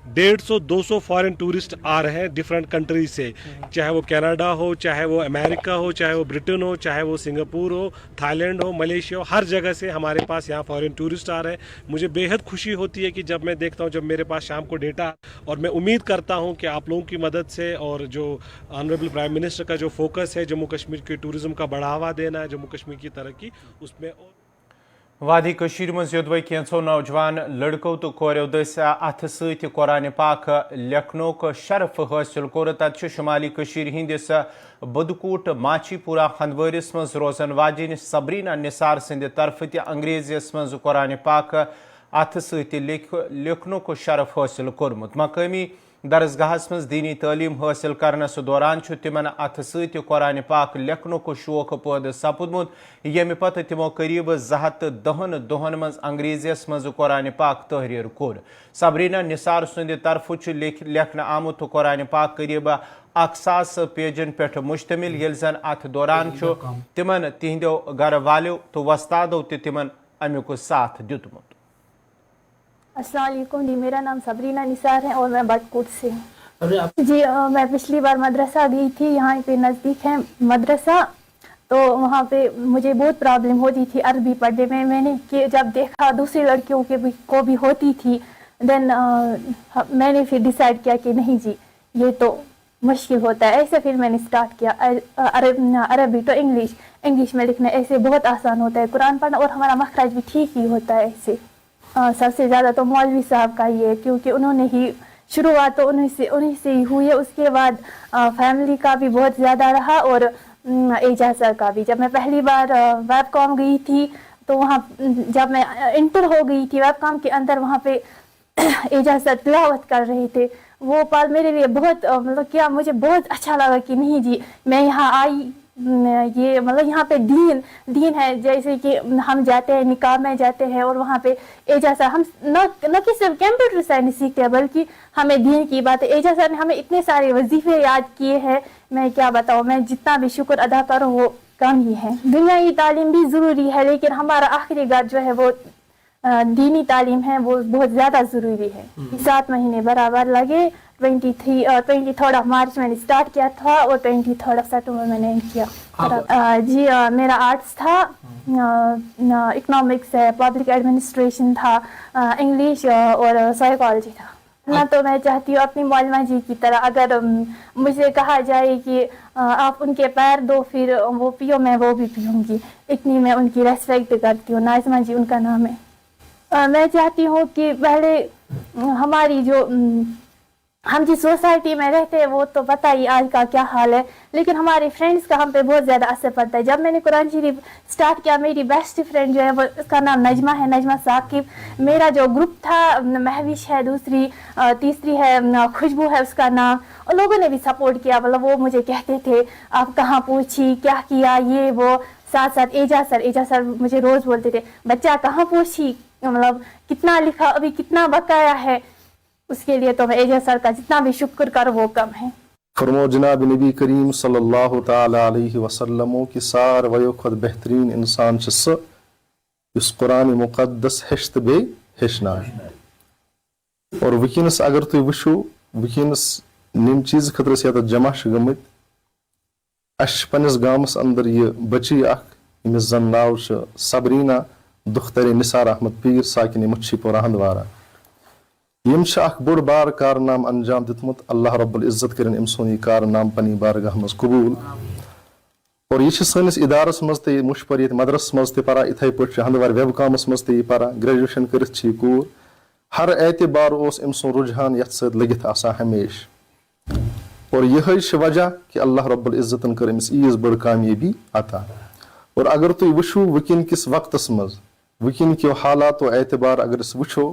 150-200 فارن ٹورسٹ آ رہے ہیں ڈفرینٹ کنٹریز سے، چاہے وہ کینیڈا ہو، چاہے وہ امریکہ ہو، چاہے وہ برٹن ہو، چاہے وہ سنگاپور ہو، تھائی لینڈ ہو، ملیشیا ہو. ہر جگہ سے ہمارے پاس یہاں فارن ٹورسٹ آ رہے ہیں. مجھے بے حد خوشی ہوتی ہے کہ جب میں دیکھتا ہوں، جب میرے پاس شام کو ڈیٹا، اور میں امید کرتا ہوں کہ آپ لوگوں کی مدد سے اور جو آنریبل پرائم منسٹر کا جو فوکس ہے جموں کشمیر کے ٹورزم کا بڑھاوا دینا ہے، جموں کشمیر کی ترقی، اس میں وادی کشیر مز یودوے کینچو نوجوان لڑکو تو کوریو دس اتھ ست قرآن پاک لکھنوک شرف حاصل کور. تت شمالی کشیر ہندس بدکوٹ ماچی پورہ ہندوارس مز روزن واجن صبرینا نثار سند طرف تہ انگریزیس مز قرآن پاک اتھ ست لکھنوک شرف حاصل کورمت. مقامی درسگاہس مز دینی تعلیم حاصل کرنس دوران تمن اتھ ست قرآن پاک لکھنوک شوق پید سپدمت، یمہ پتہ تمو قریب 210 دہن مز انگریزیس مز قرآن پاک تحریر کور. صبرینا نثار سند طرف لکھنہ آمت قرآن پاک قریب 1,000 پیجن پہ مشتمل، یل زن ات دوران تمن تہندو گھر والو تو وستادو تہ تمن امیک ساتھ دتمت. السلام علیکم جی، میرا نام صبرینا نثار ہے اور میں بٹکوٹ سے ہوں. جی میں پچھلی بار مدرسہ گئی تھی. یہاں پہ نزدیک ہے مدرسہ، تو وہاں پہ مجھے بہت پرابلم ہوتی تھی عربی پڑھنے میں. میں نے کہ جب دیکھا دوسری لڑکیوں کے کو بھی ہوتی تھی، دین میں نے پھر ڈیسائیڈ کیا کہ نہیں جی یہ تو مشکل ہوتا ہے. ایسے پھر میں نے اسٹارٹ کیا عربی ٹو انگلش میں لکھنا. ایسے بہت آسان ہوتا ہے قرآن پڑھنا، اور ہمارا مخرج بھی ٹھیک ہی ہوتا ہے. ایسے سب سے زیادہ تو مولوی صاحب کا ہی ہے، کیونکہ انہوں نے ہی شروعات تو انہیں سے ہی ہوئی ہے. اس کے بعد فیملی کا بھی بہت زیادہ رہا، اور اعجاز سر کا بھی. جب میں پہلی بار ویب کام گئی تھی تو وہاں جب میں انٹر ہو گئی تھی ویب کام کے اندر، وہاں پہ اعجاز سر تلاوت کر رہے تھے. وہ پال میرے لیے بہت مطلب کیا مجھے بہت اچھا لگا کہ نہیں جی میں یہاں آئی. یہ مطلب یہاں پہ دین ہے. جیسے کہ ہم جاتے ہیں نکاح میں جاتے ہیں، اور وہاں پہ اعجاز سر ہم نہ کہ صرف کمپیوٹر سائنس سیکھتے ہیں بلکہ ہمیں دین کی بات ہے. اعجاز سر نے ہمیں اتنے سارے وظیفے یاد کیے ہیں، میں کیا بتاؤں. میں جتنا بھی شکر ادا کروں وہ کم ہی ہے. دنیائی تعلیم بھی ضروری ہے، لیکن ہمارا آخری گھر جو ہے وہ دینی تعلیم ہے، وہ بہت زیادہ ضروری ہے. 7 مہینے برابر لگے. 23 مارچ میں نے اسٹارٹ کیا تھا، اور 23 سپٹمبر میں نے کیا. جی میرا آرٹس تھا، اکنامکس ہے، پبلک ایڈمنسٹریشن تھا، انگلش اور سائیکالوجی تھا. نہ تو میں چاہتی ہوں اپنی معلمہ جی کی طرح اگر مجھے کہا جائے کہ آپ ان کے پیر دو پھر وہ پیو، میں وہ بھی پیوں گی. اتنی میں ان کی ریسپیکٹ کرتی ہوں. ناظمہ جی ان کا نام ہے. میں چاہتی ہوں کہ پہلے ہماری جو हम जिस सोसाइटी में रहते हैं वो तो पता ही आज का क्या हाल है, लेकिन हमारे फ्रेंड्स का हम पे बहुत ज़्यादा असर पड़ता है। जब मैंने कुरान शरीफ स्टार्ट किया, मेरी बेस्ट फ्रेंड जो है वो उसका नाम नजमा है, नजमा साकिब। मेरा जो ग्रुप था, महविश है दूसरी, तीसरी है खुशबू है उसका नाम, और लोगों ने भी सपोर्ट किया। मतलब वो मुझे कहते थे आप कहाँ पहुँची, क्या किया, ये वो। साथ साथ एजा सर मुझे रोज़ बोलते थे बच्चा कहाँ पहुँची, मतलब कितना लिखा, अभी कितना बकाया है। उसके लिए तो मैं एजा सर का जितना भी शुक्र करूँ वो कम है। फरमो जनाब नबी करीम सल्लल्लाहु ताला अलैहि वसल्लम कि सारवयो खुद बेहतरीन इंसान स इस कुरान मुक़द्दस हेश्त बे हेशना। और वकिनस अगर तुम वुशो वकिनस निम चीज खतर से जमा गमित अश पन्निस गामस अंदर ये बची अख यमिस जन नाव सबरीना दुख्तर निसार अहमद पीर साकिन मुच्छीपोरा हंदवारा। यम बोड़ बार कारनाम अंजाम दितमुत। अल्लाह रब्बुल इज्जत करें अमसोन कारनाम पनी बारगाह मज कबूल। और यह सनिस इदारस मज ते मुशपर ये मदरस मज ते परा इथे पे हंदवार वेबकामस मज ते परा ग्रेजुएशन कर कूर। हर एतबार अमसोन रुझान ये सत लगित आसा हमेश। और यह वजह कि अल्लाह रब्बुल इज्जतन कर अमिस ईज बड़ कामयाबी अता। और अगर तुम वुशो वकिन किस वक्तस मज वकिन के हालात एतबार अगर वुशो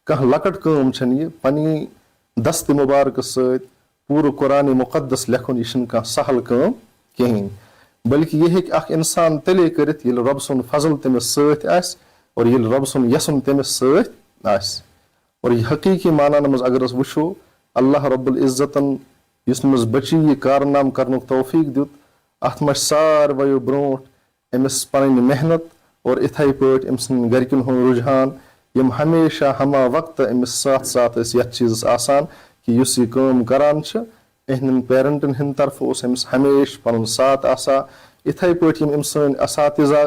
कह लकट काम ये पनी दस्त मुबारक सत पूरा कुरान मुक़द्दस लेखन यह कह सहल काम कहें, बल्कि यह अख इंसान तले कर रब सुन फजल तमिस सत आस और ये रब सुन यसन तमिस सत आस। और यह हकीकी मानान मज अगर वुशो अल्लाह रब्बुल इज्जतन इस मज बची यह कारनाम करन तौफीक दित, अत मज सारवयो ब्रोट अमिस पन मेहनत और इथे पे अम सन गरकिन हुंद रुझान यम हमेशा हमा वक्त अमिस साथ साथ यथ चीज़ आसान कि युस यह काम करान एहन पेरेंटन हिंद तरफ अमिस हमेशा पन साथ आसा। इथे पे यम सन असातिज़ा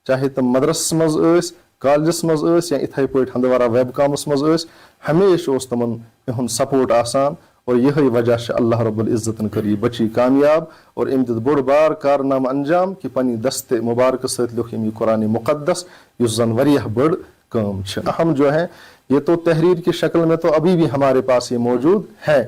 चाहे तम मदरस मज कॉलेजस मज या इथे पे हंदवारा वेबकामस मज हमेशा तमन इहुंद सपोर्ट आसान। और यही वजह से अल्लाह रब्बुल इज्जतन कर बची कामयाब और अम दित बोड़ बार कारनाम अंजाम कि पनी दस्ते मुबारक सत लिख यह कुरान मुक़द्दस युस जन वरियह बड़ काम। अहम जो है ये तो तहरीर की शक्ल में तो अभी भी हमारे पास ये मौजूद है,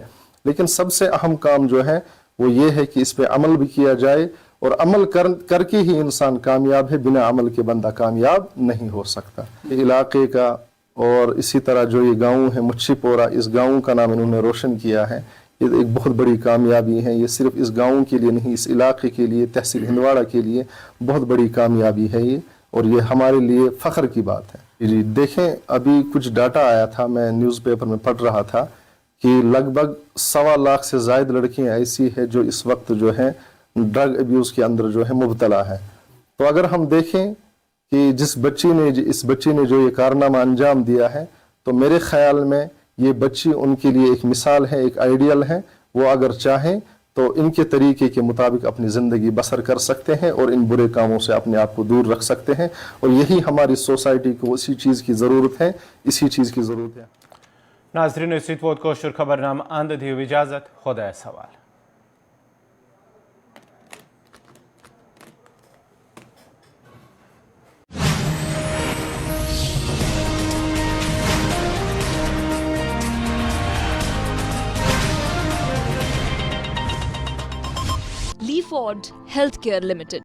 लेकिन सबसे अहम काम जो है वो ये है कि इस पे अमल भी किया जाए। और अमल करके ही इंसान कामयाब है, बिना अमल के बंदा कामयाब नहीं हो सकता। इलाके का और इसी तरह जो ये गाँव है मुच्छीपोरा, इस गाँव का नाम इन्होंने रोशन किया है। ये एक बहुत बड़ी कामयाबी है। ये सिर्फ इस गाँव के लिए नहीं, इस इलाके के लिए, तहसील हिंदवाड़ा के लिए बहुत बड़ी कामयाबी है ये, और ये हमारे लिए फ़ख्र की बात है। जी देखें, अभी कुछ डाटा आया था, मैं न्यूज़पेपर में पढ़ रहा था कि लगभग 1.25 लाख से ज़ायद लड़कियां ऐसी है जो इस वक्त जो है ड्रग अब्यूज़ के अंदर जो है मुब्तला है। तो अगर हम देखें कि इस बच्ची ने जो ये कारनामा अंजाम दिया है, तो मेरे ख्याल में ये बच्ची उनके लिए एक मिसाल है, एक आइडियल है। वो अगर चाहें तो इनके तरीके के मुताबिक अपनी ज़िंदगी बसर कर सकते हैं और इन बुरे कामों से अपने आप को दूर रख सकते हैं। और यही हमारी सोसाइटी को इसी चीज़ की ज़रूरत है, इसी चीज़ की ज़रूरत है। नाज़रीन, इस वक्त कोशर खबरनामा अंद दी इजाज़त, खुदा सवाल। Lee Ford Healthcare Limited.